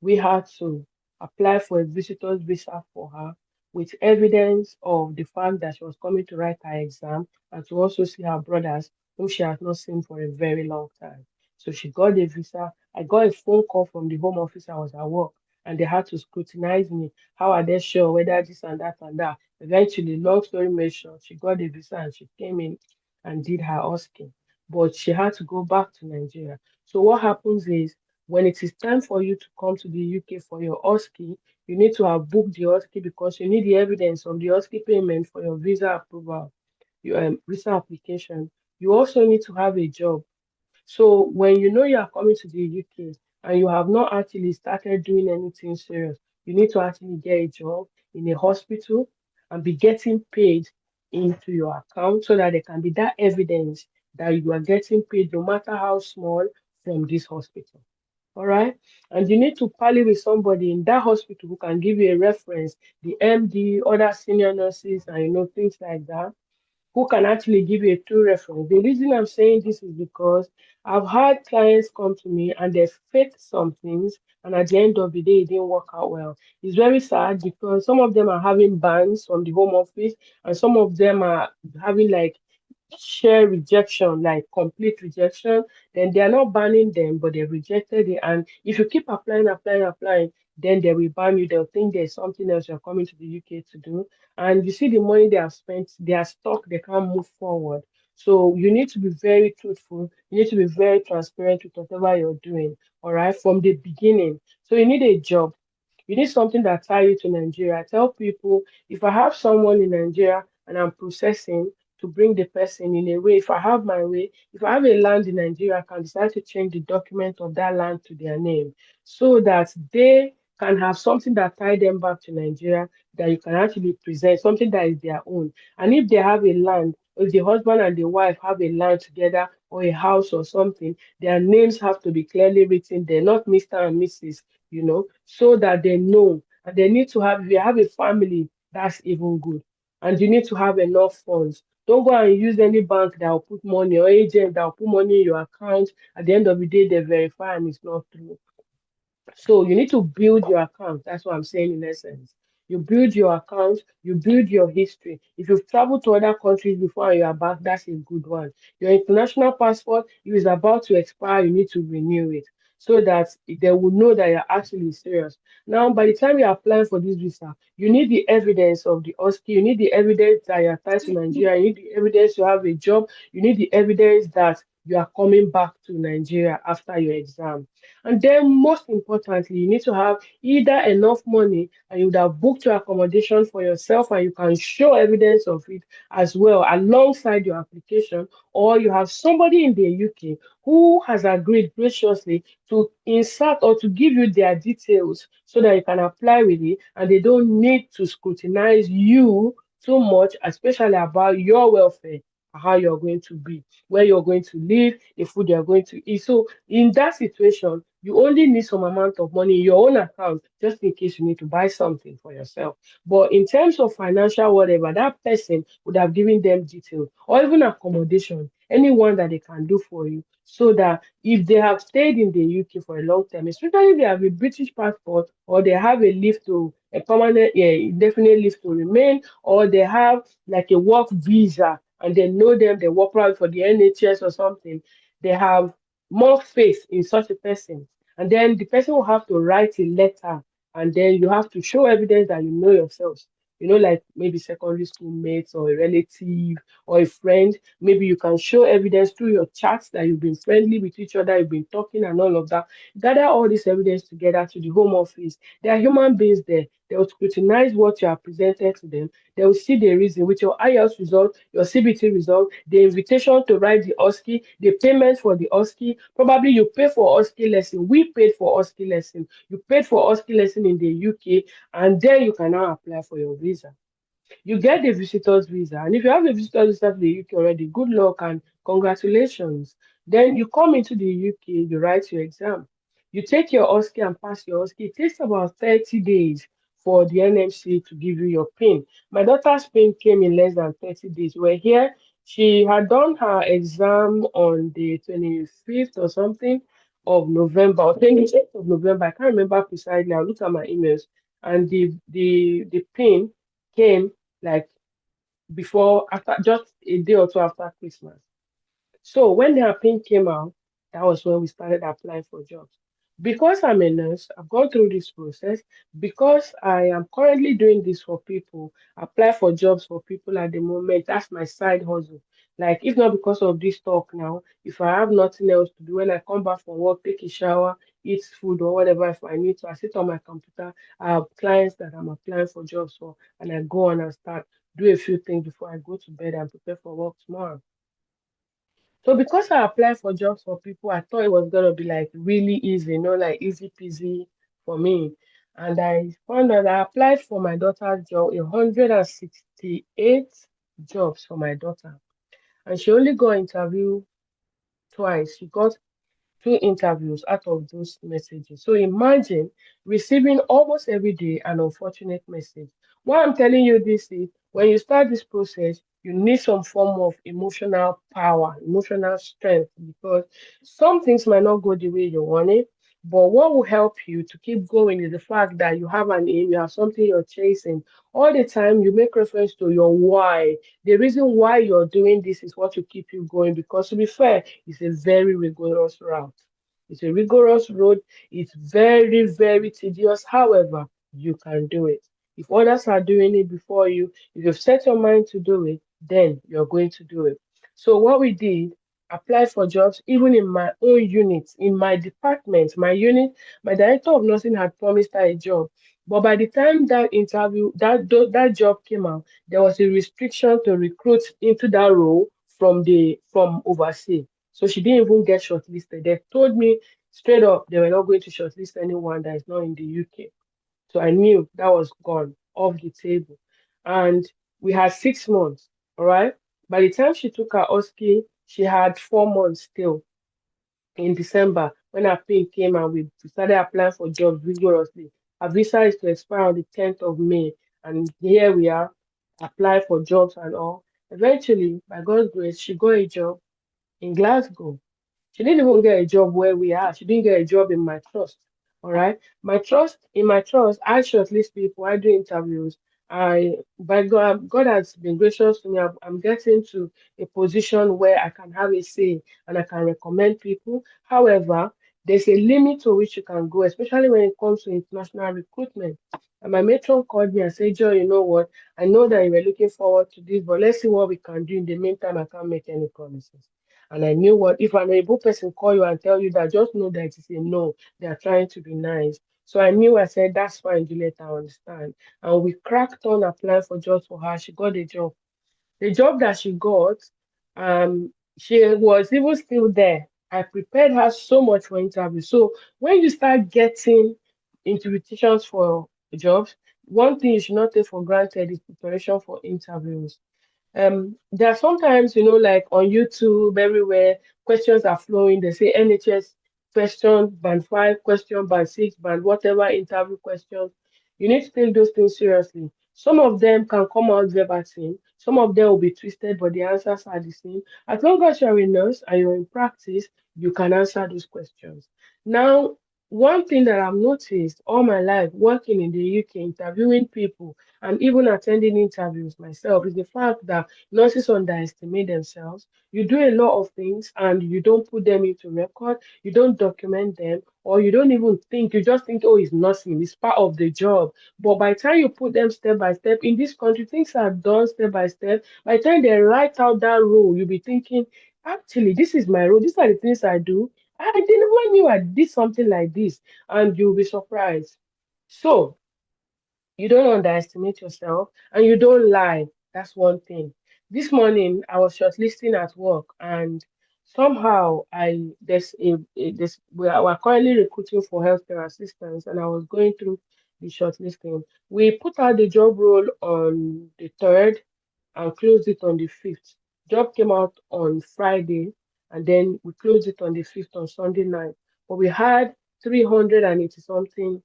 we had to. apply for a visitor's visa for her with evidence of the fact that she was coming to write her exam and to also see her brothers, whom she has not seen for a very long time. So she got the visa. I got a phone call from the home office. I was at work and they had to scrutinize me. How are they sure whether this and that and that? Eventually, long story made short, she got the visa and she came in and did her asking. But she had to go back to Nigeria. So what happens is when it is time for you to come to the UK for your OSCE, you need to have booked the OSCE because you need the evidence of the OSCE payment for your visa approval, your visa application. You also need to have a job. So when you know you are coming to the UK and you have not actually started doing anything serious, you need to actually get a job in a hospital and be getting paid into your account so that there can be that evidence that you are getting paid no matter how small from this hospital. All right. And you need to parley with somebody in that hospital who can give you a reference, the MD, other senior nurses, and things like that who can actually give you a true reference. The reason I'm saying this is because I've had clients come to me and they faked some things, and at the end of the day, it didn't work out well. It's very sad because some of them are having bans from the home office, and some of them are having like share rejection, like complete rejection, then they are not banning them, but they rejected it. And if you keep applying, then they will ban you. They'll think there's something else you're coming to the UK to do. And you see the money they have spent, they are stuck, they can't move forward. So you need to be very truthful. You need to be very transparent with whatever you're doing, all right, from the beginning. So you need a job. You need something that tie you to Nigeria. I tell people if I have someone in Nigeria and I'm processing to bring the person in a way, if I have my way, if I have a land in Nigeria, I can decide to change the document of that land to their name so that they can have something that tie them back to Nigeria that you can actually present, something that is their own. And if they have a land, if the husband and the wife have a land together or a house or something, their names have to be clearly written there, not Mr. and Mrs., so that they know. And they need to have, if you have a family, that's even good. And you need to have enough funds. Don't go and use any bank that will put money or agent that will put money in your account. At the end of the day, they verify and it's not true. So you need to build your account. That's what I'm saying in essence. You build your account, you build your history. If you've traveled to other countries before and you are back, that's a good one. Your international passport, if it's about to expire, you need to renew it so that they will know that you're actually serious. Now, by the time you're applying for this visa, you need the evidence of the OSCE, you need the evidence that you're tied to Nigeria, you need the evidence you have a job, you need the evidence that you are coming back to Nigeria after your exam. And then, most importantly, you need to have either enough money and you would have booked your accommodation for yourself and you can show evidence of it as well alongside your application, or you have somebody in the UK who has agreed graciously to insert or to give you their details so that you can apply with it and they don't need to scrutinize you too much, especially about your welfare, how you're going to be, where you're going to live, the food you're going to eat. So in that situation, you only need some amount of money in your own account just in case you need to buy something for yourself. But in terms of financial whatever, that person would have given them details or even accommodation, anyone that they can do for you, so that if they have stayed in the UK for a long time, especially if they have a British passport or they have a permanent, yeah, indefinite leave to remain, or they have like a work visa and they know them, they work around for the NHS or something, they have more faith in such a person. And then the person will have to write a letter, and then you have to show evidence that you know yourselves. Like maybe secondary school mates or a relative or a friend. Maybe you can show evidence through your chats that you've been friendly with each other, you've been talking and all of that. Gather all this evidence together to the home office. There are human beings there. They will scrutinize what you have presented to them. They will see the reason with your IELTS result, your CBT result, the invitation to write the OSCE, the payment for the OSCE. Probably you pay for OSCE lesson. We paid for OSCE lesson. You paid for OSCE lesson in the UK, and then you can now apply for your visa. You get the visitor's visa. And if you have a visitor's visa to the UK already, good luck and congratulations. Then you come into the UK, you write your exam. You take your OSCE and pass your OSCE. It takes about 30 days for the NMC to give you your PIN. My daughter's PIN came in less than 30 days. We're here. She had done her exam on the 25th or something. of November or 28th of November. I can't remember precisely. I'll look at my emails. And the pin came like before, after just a day or two after Christmas. So when the pin came out, that was when we started applying for jobs. Because I'm a nurse, I've gone through this process. Because I am currently doing this for people, apply for jobs for people at the moment. That's my side hustle. Like, if not because of this talk now, if I have nothing else to do, when I come back from work, take a shower, eat food or whatever, if I need to, I sit on my computer. I have clients that I'm applying for jobs for, and I go on and start do a few things before I go to bed and prepare for work tomorrow. So because I applied for jobs for people, I thought it was gonna be like really easy, like easy peasy for me. And I found out I applied for my daughter's job, 168 jobs for my daughter. And she only got interviewed twice. She got two interviews out of those messages. So imagine receiving almost every day an unfortunate message. Why I'm telling you this is when you start this process, you need some form of emotional power, emotional strength, because some things might not go the way you want it. But what will help you to keep going is the fact that you have an aim, you have something you're chasing. All the time, you make reference to your why. The reason why you're doing this is what will keep you going. Because to be fair, it's a very rigorous route. It's a rigorous road. It's very, very tedious. However, you can do it. If others are doing it before you, if you've set your mind to do it, then you're going to do it. So what we did, applied for jobs even in my own unit, in my department, my unit, my director of nursing had promised her a job. But by the time that interview, that job came out, there was a restriction to recruit into that role from overseas. So she didn't even get shortlisted. They told me straight up they were not going to shortlist anyone that is not in the UK. So I knew that was gone off the table. And we had 6 months, all right? By the time she took her OSCE, she had 4 months still in December when her pin came and we started applying for jobs rigorously. Her visa is to expire on the 10th of May. And here we are, apply for jobs and all. Eventually, by God's grace, she got a job in Glasgow. She didn't even get a job where we are. She didn't get a job in my trust. All right. In my trust, I shortlist people, I do interviews. By God has been gracious to me. I'm getting to a position where I can have a say and I can recommend people. However, there's a limit to which you can go, especially when it comes to international recruitment. And my matron called me and said, Joe, you know what? I know that you were looking forward to this, but let's see what we can do. In the meantime, I can't make any promises. And I knew what if an able person call you and tell you that, just know that it's a no. They are trying to be nice. So I knew I said, that's fine, Juliet, I understand. And we cracked on applying for jobs for her. She got a job. The job that she got, she was even still there. I prepared her so much for interview. So when you start getting invitations for jobs, one thing you should not take for granted is preparation for interviews. There are sometimes, like on YouTube, everywhere, questions are flowing. They say NHS question, band five question, band six, band whatever interview questions. You need to take those things seriously. Some of them can come out verbatim. Some of them will be twisted, but the answers are the same. As long as you're a nurse and you're in practice, you can answer those questions. Now, one thing that I've noticed all my life working in the UK, interviewing people, and even attending interviews myself is the fact that nurses underestimate themselves. You do a lot of things and you don't put them into record, you don't document them, or you don't even think, you just think, oh, it's nothing, it's part of the job. But by the time you put them step by step, in this country, things are done step by step. By the time they write out that role, you'll be thinking, actually, this is my role, these are the things I do. I didn't even knew I did something like this, and you'll be surprised. So, you don't underestimate yourself and you don't lie. That's one thing. This morning I was shortlisting at work and somehow I there's a this we're currently recruiting for healthcare assistants and I was going through the shortlisting. We put out the job role on the third and closed it on the fifth. Job came out on Friday and then we closed it on the fifth on Sunday night. But we had 380 something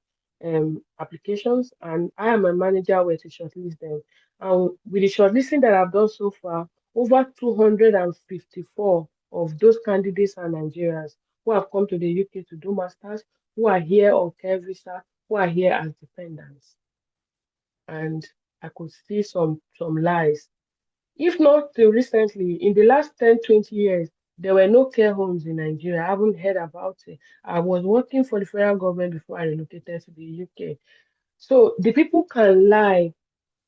applications, and I and my manager were to shortlist them. And with the shortlisting that I've done so far, over 254 of those candidates are Nigerians. who have come to the UK to do masters, who are here on care visa, who are here as dependents. And I could see some lies. If not till recently, in the last 10, 20 years, there were no care homes in Nigeria. I haven't heard about it. I was working for the federal government before I relocated to the UK. So the people can lie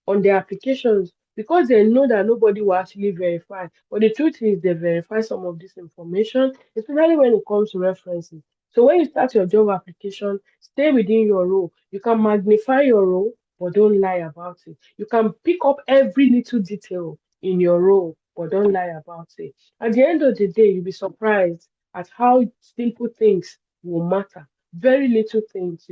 on their applications because they know that nobody will actually verify. But the truth is, they verify some of this information, especially when it comes to references. So when you start your job application, stay within your role. You can magnify your role, but don't lie about it. You can pick up every little detail in your role, but don't lie about it. At the end of the day, you'll be surprised at how simple things will matter. Very little things,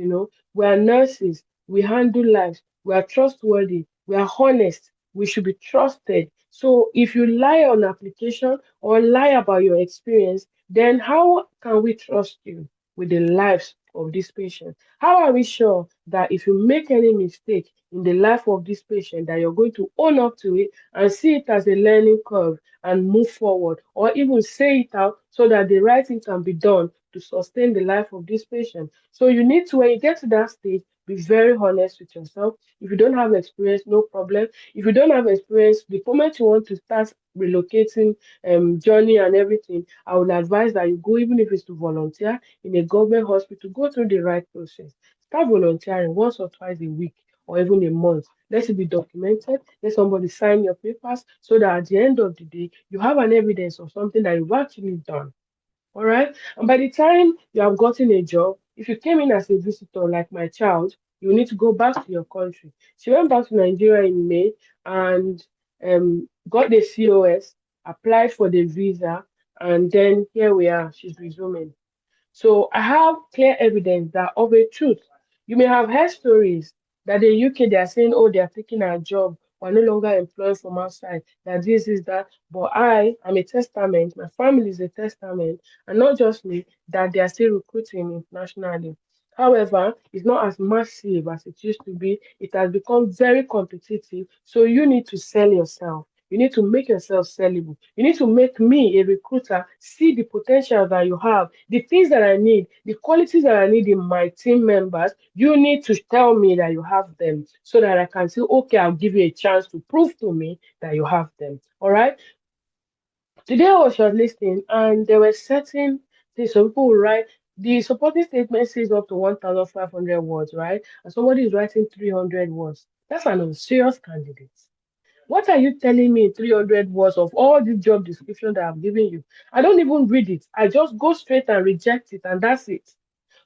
We are nurses, we handle lives, we are trustworthy, we are honest, we should be trusted. So if you lie on application or lie about your experience, then how can we trust you with the lives of this patient? How are we sure that if you make any mistake in the life of this patient, that you're going to own up to it and see it as a learning curve and move forward, or even say it out so that the right thing can be done to sustain the life of this patient? So you need to, when you get to that stage, be very honest with yourself. If you don't have experience, no problem. If you don't have experience, the moment you want to start relocating journey and everything, I would advise that you go, even if it's to volunteer in a government hospital, go through the right process. Start volunteering once or twice a week or even a month. Let it be documented. Let somebody sign your papers so that at the end of the day, you have an evidence of something that you've actually done. All right. And by the time you have gotten a job, if you came in as a visitor, like my child, you need to go back to your country. She went back to Nigeria in May and got the COS, applied for the visa, and then here we are. She's resuming. So I have clear evidence that of a truth. You may have heard stories that the UK they are saying, oh, they are taking our job, we're no longer employed from outside, that this is that. But I am a testament, my family is a testament, and not just me, that they are still recruiting internationally. However, it's not as massive as it used to be. It has become very competitive. So you need to sell yourself. You need to make yourself sellable. You need to make me, a recruiter, see the potential that you have, the things that I need, the qualities that I need in my team members. You need to tell me that you have them so that I can say, okay, I'll give you a chance to prove to me that you have them. All right. Today I was shortlisting and there were certain things. Some people will write, the supporting statement says up to 1,500 words, right? And somebody is writing 300 words. That's an unserious candidate. What are you telling me in 300 words of all the job description that I've given you? I don't even read it. I just go straight and reject it, and that's it.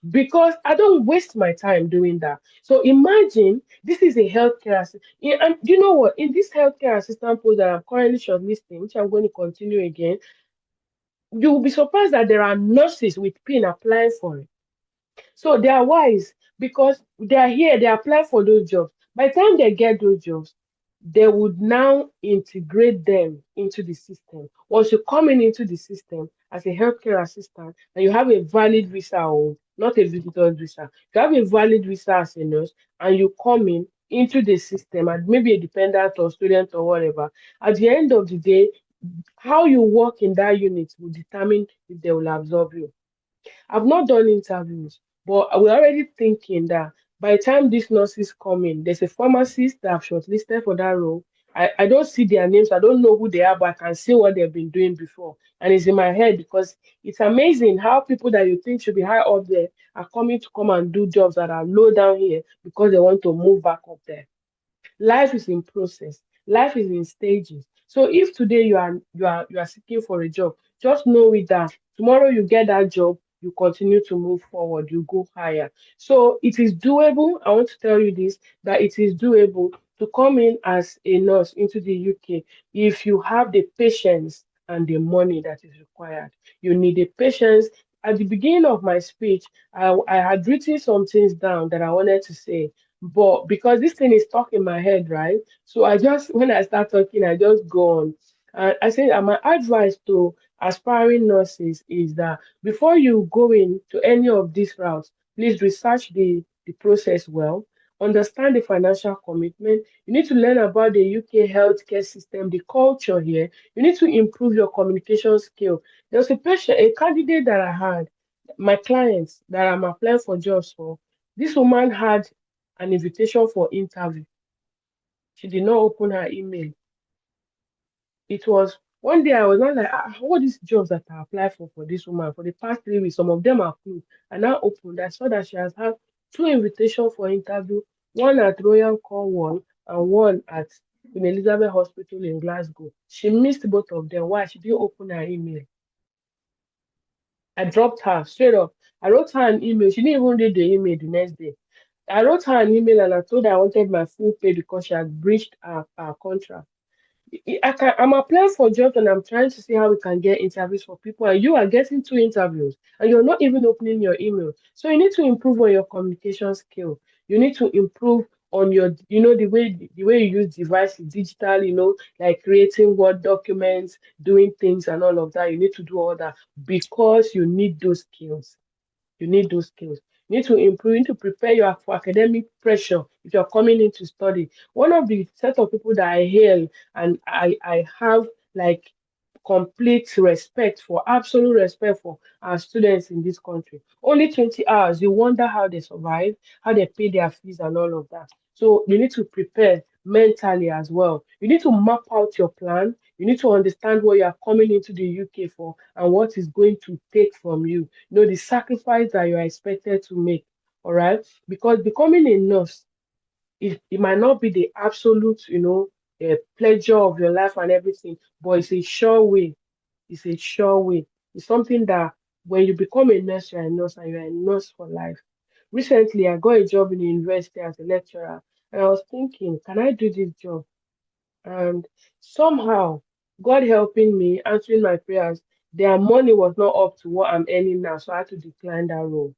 Because I don't waste my time doing that. So imagine this is a healthcare assistant. And you know what? In this healthcare assistant post that I'm currently shortlisting, which I'm going to continue again, you will be surprised that there are nurses with PIN applying for it. So they are wise because they are here, they apply for those jobs. By the time they get those jobs, they would now integrate them into the system. Once you come in into the system as a healthcare assistant and you have a valid visa or not a visitor's visa, you have a valid visa as a nurse and you come in into the system and maybe a dependent or student or whatever, at the end of the day, how you work in that unit will determine if they will absorb you. I've not done interviews, but we're already thinking that by the time these nurses come in, there's a pharmacist that I've shortlisted for that role. I don't see their names, I don't know who they are, but I can see what they've been doing before. And it's in my head because it's amazing how people that you think should be high up there are coming to come and do jobs that are low down here because they want to move back up there. Life is in process. Life is in stages. So if today you are seeking for a job, just know it that tomorrow you get that job, you continue to move forward, you go higher. So it is doable. I want to tell you this, that it is doable to come in as a nurse into the UK if you have the patience and the money that is required. You need the patience. At the beginning of my speech, I had written some things down that I wanted to say, but because this thing is stuck in my head, right? So I just, when I start talking, I just go on. And I say, and my advice to aspiring nurses is that before you go into any of these routes, please research the process well, understand the financial commitment. You need to learn about the UK healthcare system, the culture here. You need to improve your communication skill. There was a patient, a candidate that I had. My clients that I'm applying for jobs for, this woman had an invitation for interview. She did not open her email. It was one day I was not like, all these jobs that I applied for this woman for the past 3 weeks, some of them are closed. And now opened. I saw that she has had two invitations for interview, one at Royal Cornwall and one at Queen Elizabeth Hospital in Glasgow. She missed both of them. Why? She didn't open her email. I dropped her straight up. I wrote her an email. She didn't even read the email the next day. I wrote her an email and I told her I wanted my full pay because she had breached her contract. I'm applying for jobs and I'm trying to see how we can get interviews for people, and you are getting two interviews and you're not even opening your email. So you need to improve on your communication skill. You need to improve on your, the way you use devices, digital, like creating Word documents, doing things and all of that. You need to do all that because you need those skills. You need those skills. You need to improve, you need to prepare you for academic pressure if you're coming in to study. One of the set of people that I hail and I have like complete respect for, absolute respect for our students in this country. Only 20 hours, you wonder how they survive, how they pay their fees and all of that. So you need to prepare mentally as well. You need to map out your plan. You need to understand what you are coming into the UK for and what is going to take from you. The sacrifice that you are expected to make. All right. Because becoming a nurse, it might not be the absolute, pleasure of your life and everything, but it's a sure way. It's a sure way. It's something that when you become a nurse, you're a nurse and you're a nurse for life. Recently, I got a job in the university as a lecturer, and I was thinking, can I do this job? And somehow, God helping me, answering my prayers, their money was not up to what I'm earning now, so I had to decline that role.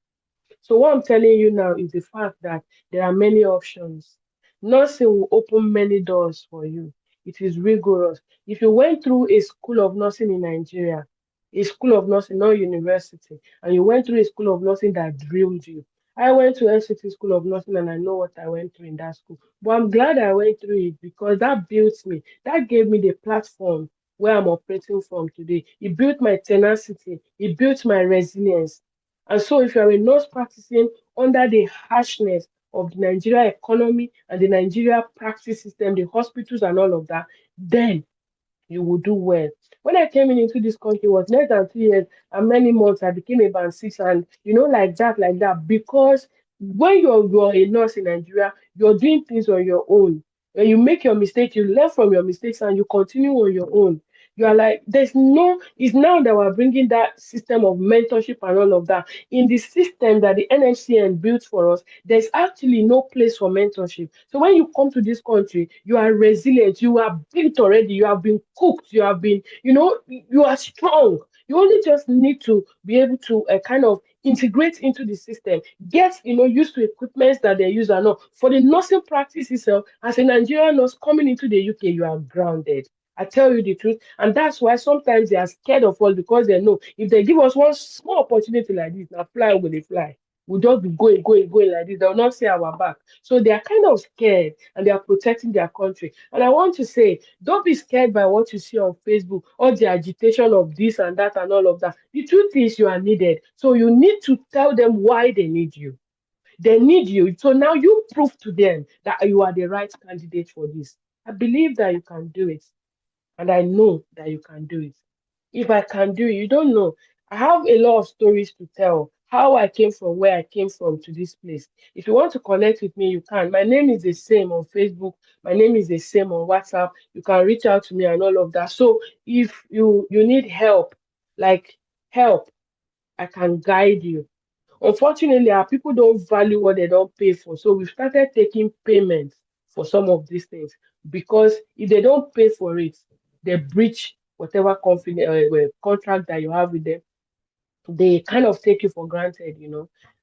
So what I'm telling you now is the fact that there are many options. Nursing will open many doors for you. It is rigorous. If you went through a school of nursing in Nigeria, a school of nursing, not university, and you went through a school of nursing that drilled you. I went to NCT School of Nursing and I know what I went through in that school. But I'm glad I went through it because that built me. That gave me the platform where I'm operating from today. It built my tenacity. It built my resilience. And so, if you're a nurse practicing under the harshness of the Nigeria economy and the Nigeria practice system, the hospitals and all of that, then you will do well. When I came into this country, it was less than 3 years and many months I became a band six, and like that, because when you're a nurse in Nigeria, you're doing things on your own. When you make your mistake, you learn from your mistakes and you continue on your own. You are like, it's now that we're bringing that system of mentorship and all of that. In the system that the NHCN built for us, there's actually no place for mentorship. So when you come to this country, you are resilient, you are built already, you have been cooked, you have been, you are strong. You only just need to be able to kind of integrate into the system, get used to equipments that they use and all. For the nursing practice itself, as a Nigerian nurse coming into the UK, you are grounded. I tell you the truth. And that's why sometimes they are scared of us because they know if they give us one small opportunity like this, now fly will they fly. We'll just be going like this. They'll not see our back. So they are kind of scared and they are protecting their country. And I want to say, don't be scared by what you see on Facebook or the agitation of this and that and all of that. The truth is you are needed. So you need to tell them why they need you. They need you. So now you prove to them that you are the right candidate for this. I believe that you can do it. And I know that you can do it. If I can do it, you don't know. I have a lot of stories to tell. How I came from where I came from to this place. If you want to connect with me, you can. My name is the same on Facebook. My name is the same on WhatsApp. You can reach out to me and all of that. So if you need help, like help, I can guide you. Unfortunately, our people don't value what they don't pay for. So we started taking payments for some of these things because if they don't pay for it, they breach whatever contract that you have with them. They kind of take you for granted.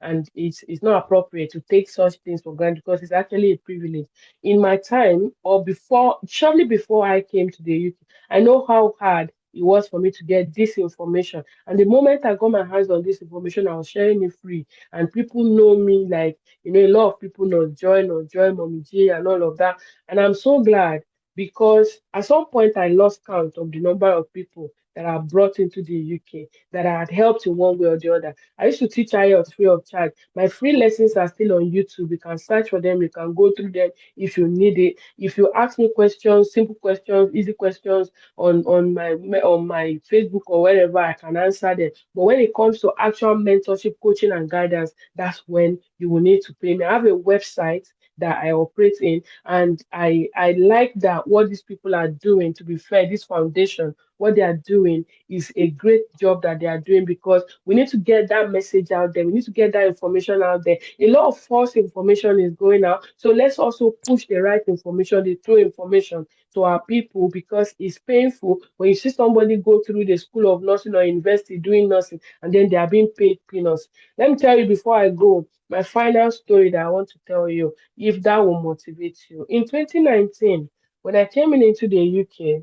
And it's not appropriate to take such things for granted because it's actually a privilege. In my time or before, shortly before I came to the UK, I know how hard it was for me to get this information. And the moment I got my hands on this information, I was sharing it free. And people know me, like, a lot of people know Joy, Mommy J, and all of that. And I'm so glad. because at some point I lost count of the number of people that are brought into the UK that I had helped in one way or the other. I used to teach IELTS free of charge. My free lessons are still on YouTube. You can search for them. You can go through them if you need it. If you ask me questions, simple questions, easy questions on my Facebook or wherever, I can answer them. But when it comes to actual mentorship, coaching, and guidance, that's when you will need to pay me. I have a website that I operate in, and I like that what these people are doing. To be fair, this foundation, what they are doing is a great job that they are doing, because we need to get that message out there. We need to get that information out there. A lot of false information is going out, so let's also push the right information, the true information to our people, because it's painful when you see somebody go through the school of nursing or university doing nursing and then they are being paid peanuts. Let me tell you before I go, my final story that I want to tell you, if that will motivate you. In 2019, when I came into the UK,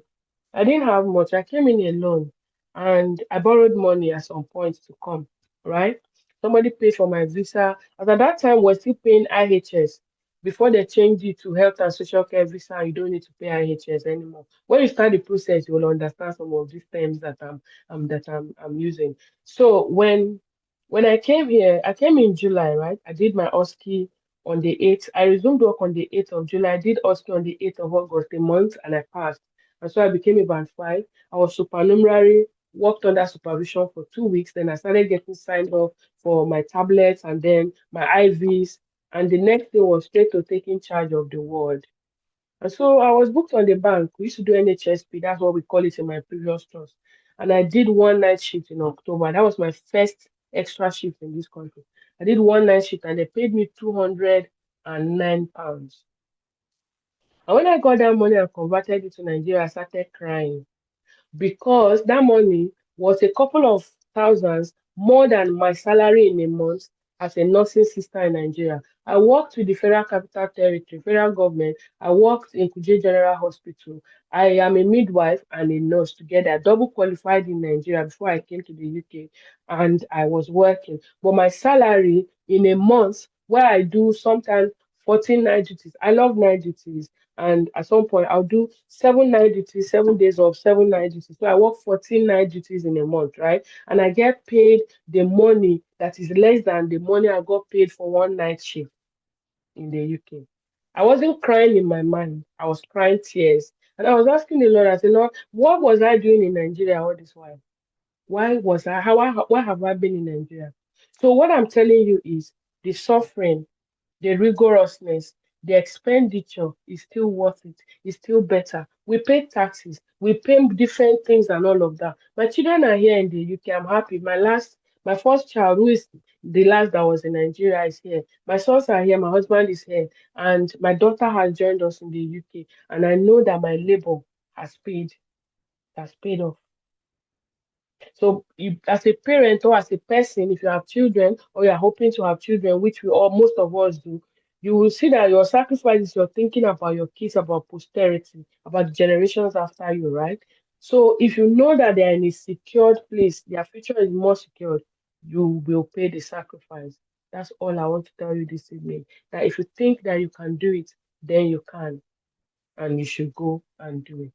I didn't have much. I came in alone and I borrowed money at some point to come, right? Somebody paid for my visa. As at that time, we're still paying IHS. Before they changed it to health and social care visa, you don't need to pay IHS anymore. When you start the process, you will understand some of these terms that I'm using. So when I came here, I came in July, right? I did my OSCE on the 8th. I resumed work on the 8th of July. I did OSCE on the 8th of August, a month, and I passed. And so I became a band 5. I was supernumerary, worked under supervision for 2 weeks. Then I started getting signed off for my tablets and then my IVs. And the next day was straight to taking charge of the ward. And so I was booked on the bank. We used to do NHSP. That's what we call it in my previous trust. And I did one night shift in October. That was my first extra shift in this country. I did one night shift and they paid me £209. And when I got that money and converted it to Nigeria, I started crying, because that money was a couple of thousands more than my salary in a month as a nursing sister in Nigeria. I worked with the Federal Capital Territory, federal government. I worked in Kuje General Hospital. I am a midwife and a nurse together, double qualified in Nigeria before I came to the UK, and I was working. But my salary in a month, where I do sometimes 14 night duties, I love night duties, and at some point I'll do 7 night duties, 7 days of 7 night duties. So I work 14 night duties in a month, right? And I get paid the money that is less than the money I got paid for one night shift in the UK. I wasn't crying in my mind. I was crying tears. And I was asking the Lord, I said, Lord, what was I doing in Nigeria all this while? Why was I, how, why have I been in Nigeria? So what I'm telling you is the suffering, the rigorousness, the expenditure is still worth it. It's still better. We pay taxes, we pay different things and all of that. My children are here in the UK. I'm happy. My first child, who is the last that was in Nigeria, is here. My sons are here. My husband is here, and my daughter has joined us in the UK. And I know that my labor has paid off. So, as a parent or as a person, if you have children or you're hoping to have children, which we all most of us do, you will see that your sacrifices, you're thinking about your kids, about posterity, about the generations after you, right? So, if you know that they're in a secured place, their future is more secured, you will pay the sacrifice. That's all I want to tell you this evening. That if you think that you can do it, then you can, and you should go and do it.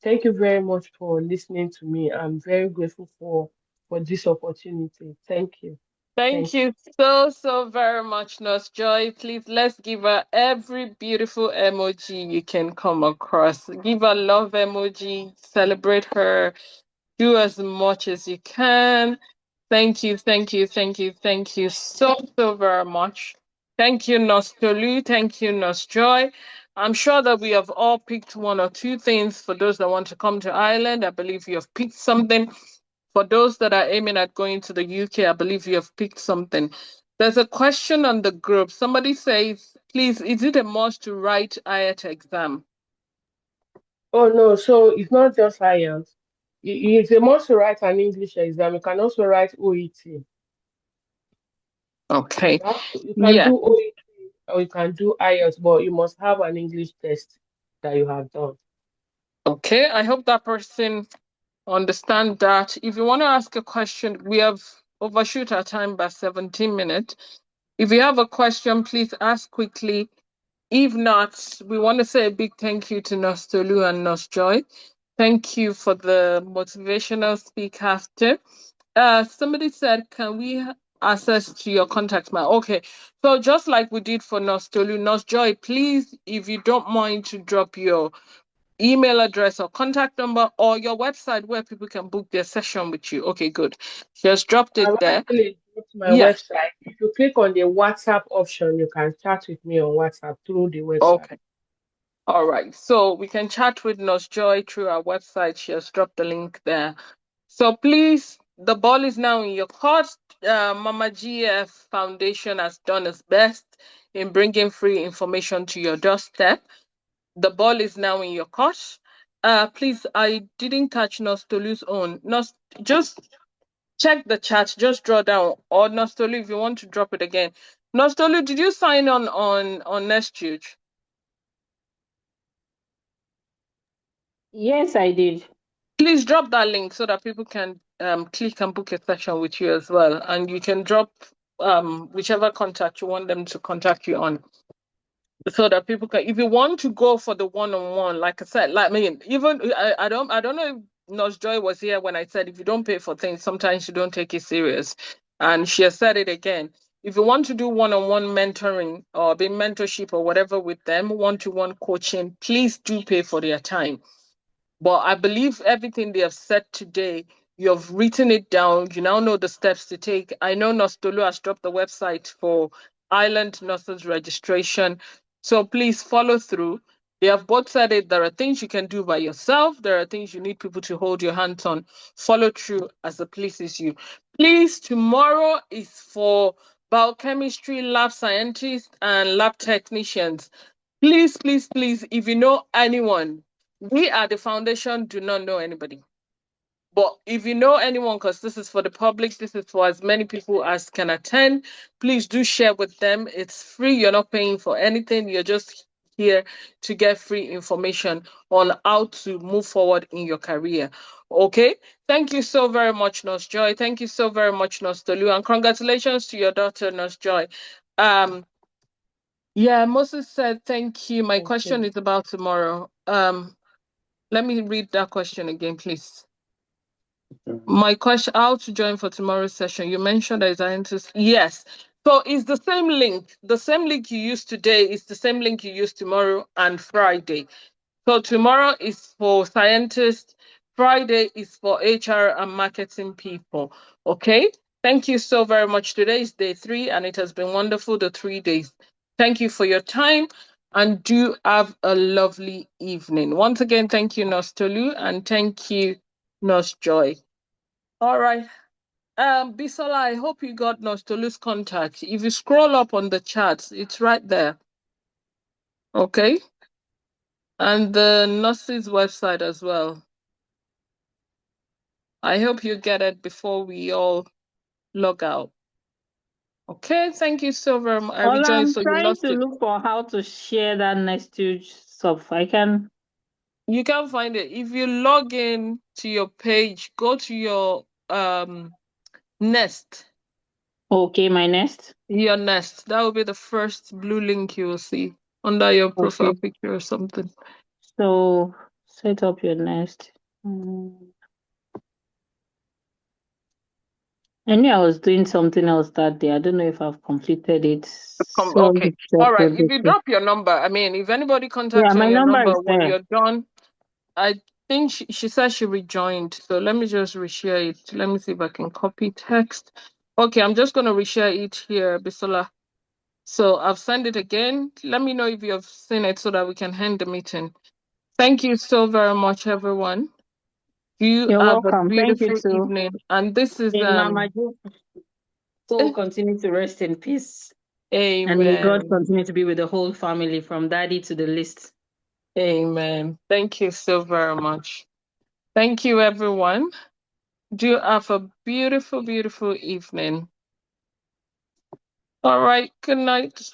Thank you very much for listening to me. I'm very grateful for this opportunity. Thank you. Thank Thank you. you so, so very much, Nurse Joy. Please, let's give her every beautiful emoji you can come across. Give her love emoji, celebrate her, do as much as you can. Thank you, thank you, thank you, thank you so, so very much. Thank you, Nurse Tolu. Thank you, Nurse Joy. I'm sure that we have all picked one or two things for those that want to come to Ireland. I believe you have picked something. For those that are aiming at going to the UK, I believe you have picked something. There's a question on the group. Somebody says, please, is it a must to write IELTS exam? Oh no, so it's not just IELTS. It's a must to write an English exam. You can also write OET. Okay. You can Yeah. do OET or you can do IELTS, but you must have an English test that you have done. Okay. I hope that person understand that. If you want to ask a question, we have overshoot our time by 17 minutes. If you have a question, please ask quickly. If not, we want to say a big thank you to Nurse Tolu and Nurse Joy. Thank you for the motivational speak after. Somebody said, can we access to your contact map? Okay, so just like we did for Nurse Tolu, Nurse Joy, please, if you don't mind to drop your email address or contact number or your website where people can book their session with you. Okay, good. She has dropped it I'll there. actually go to my Yeah. website. If you click on the WhatsApp option, you can chat with me on WhatsApp through the website. Okay. All right. So we can chat with Nurse Joy through our website. She has dropped the link there. So please, the ball is now in your court. MamaGF Foundation has done its best in bringing free information to your doorstep. The ball is now in your court. Please, I didn't catch Nostolu's own. Just check the chat. Just draw down. Or Nostolu, if you want to drop it again. Nostolu, did you sign on Nestuge? Yes, I did. Please drop that link so that people can click and book a session with you as well. And you can drop whichever contact you want them to contact you on, so that people can, if you want to go for the one-on-one, like I said, like, I mean, even I don't know if Nurse Joy was here when I said if you don't pay for things, sometimes you don't take it serious. And she has said it again. If you want to do one-on-one mentoring or be mentorship or whatever with them, one-to-one coaching, please do pay for their time. But I believe everything they have said today, you have written it down. You now know the steps to take. I know Nostolo has dropped the website for Island Nurses registration. So please follow through. They have both said it. There are things you can do by yourself. There are things you need people to hold your hands on. Follow through as it pleases you. Please, tomorrow is for biochemistry lab scientists and lab technicians. Please, please, please, if you know anyone, we at the foundation do not know anybody. But if you know anyone, because this is for the public, this is for as many people as can attend, please do share with them. It's free. You're not paying for anything. You're just here to get free information on how to move forward in your career. Okay? Thank you so very much, Nurse Joy. Thank you so very much, Nurse Tolu. And congratulations to your daughter, Nurse Joy. Yeah, Moses said, thank you. My Thank question you. is about tomorrow. Let me read that question again, please. My question, how to join for tomorrow's session? You mentioned there is an interest. Yes. So it's the same link. The same link you use today is the same link you use tomorrow and Friday. So tomorrow is for scientists. Friday is for HR and marketing people. Okay. Thank you so very much. Today is day 3 and it has been wonderful, the 3 days. Thank you for your time and do have a lovely evening. Once again, thank you, Nurse Tolu, and thank you, Nurse Joy. All right. Bisola, I hope you got Nurse Tolu's contact. If you scroll up on the chat, it's right there. Okay. And the nurse's website as well. I hope you get it before we all log out. Okay, thank you so very much. I Well, rejoined, I'm so you trying lost to it. look for how to share that Nestuge stuff. I can. You can find it. If you log in to your page, go to your nest. Okay, my nest. Your nest. That will be the first blue link you will see under your profile Okay. picture or something. So set up your nest. I knew I was doing something else that day. I don't know if I've completed it. So Okay. All right. If you yeah, drop your number, I mean, if anybody contacts you on my your number number is when there. you're done, I think she said she rejoined. So let me just reshare it. Let me see if I can copy text. Okay, I'm just going to reshare it here, Bisola. So I've sent it again. Let me know if you have seen it so that we can end the meeting. Thank you so very much, everyone. You You're have a welcome. Thank you beautiful too. evening. And this is May Mama Ju soul continue to rest in peace. And may God Amen. continue to be with the whole family from daddy to the least. Amen. Thank you so very much. Thank you, everyone. Do have a beautiful, beautiful evening. All right. Good night.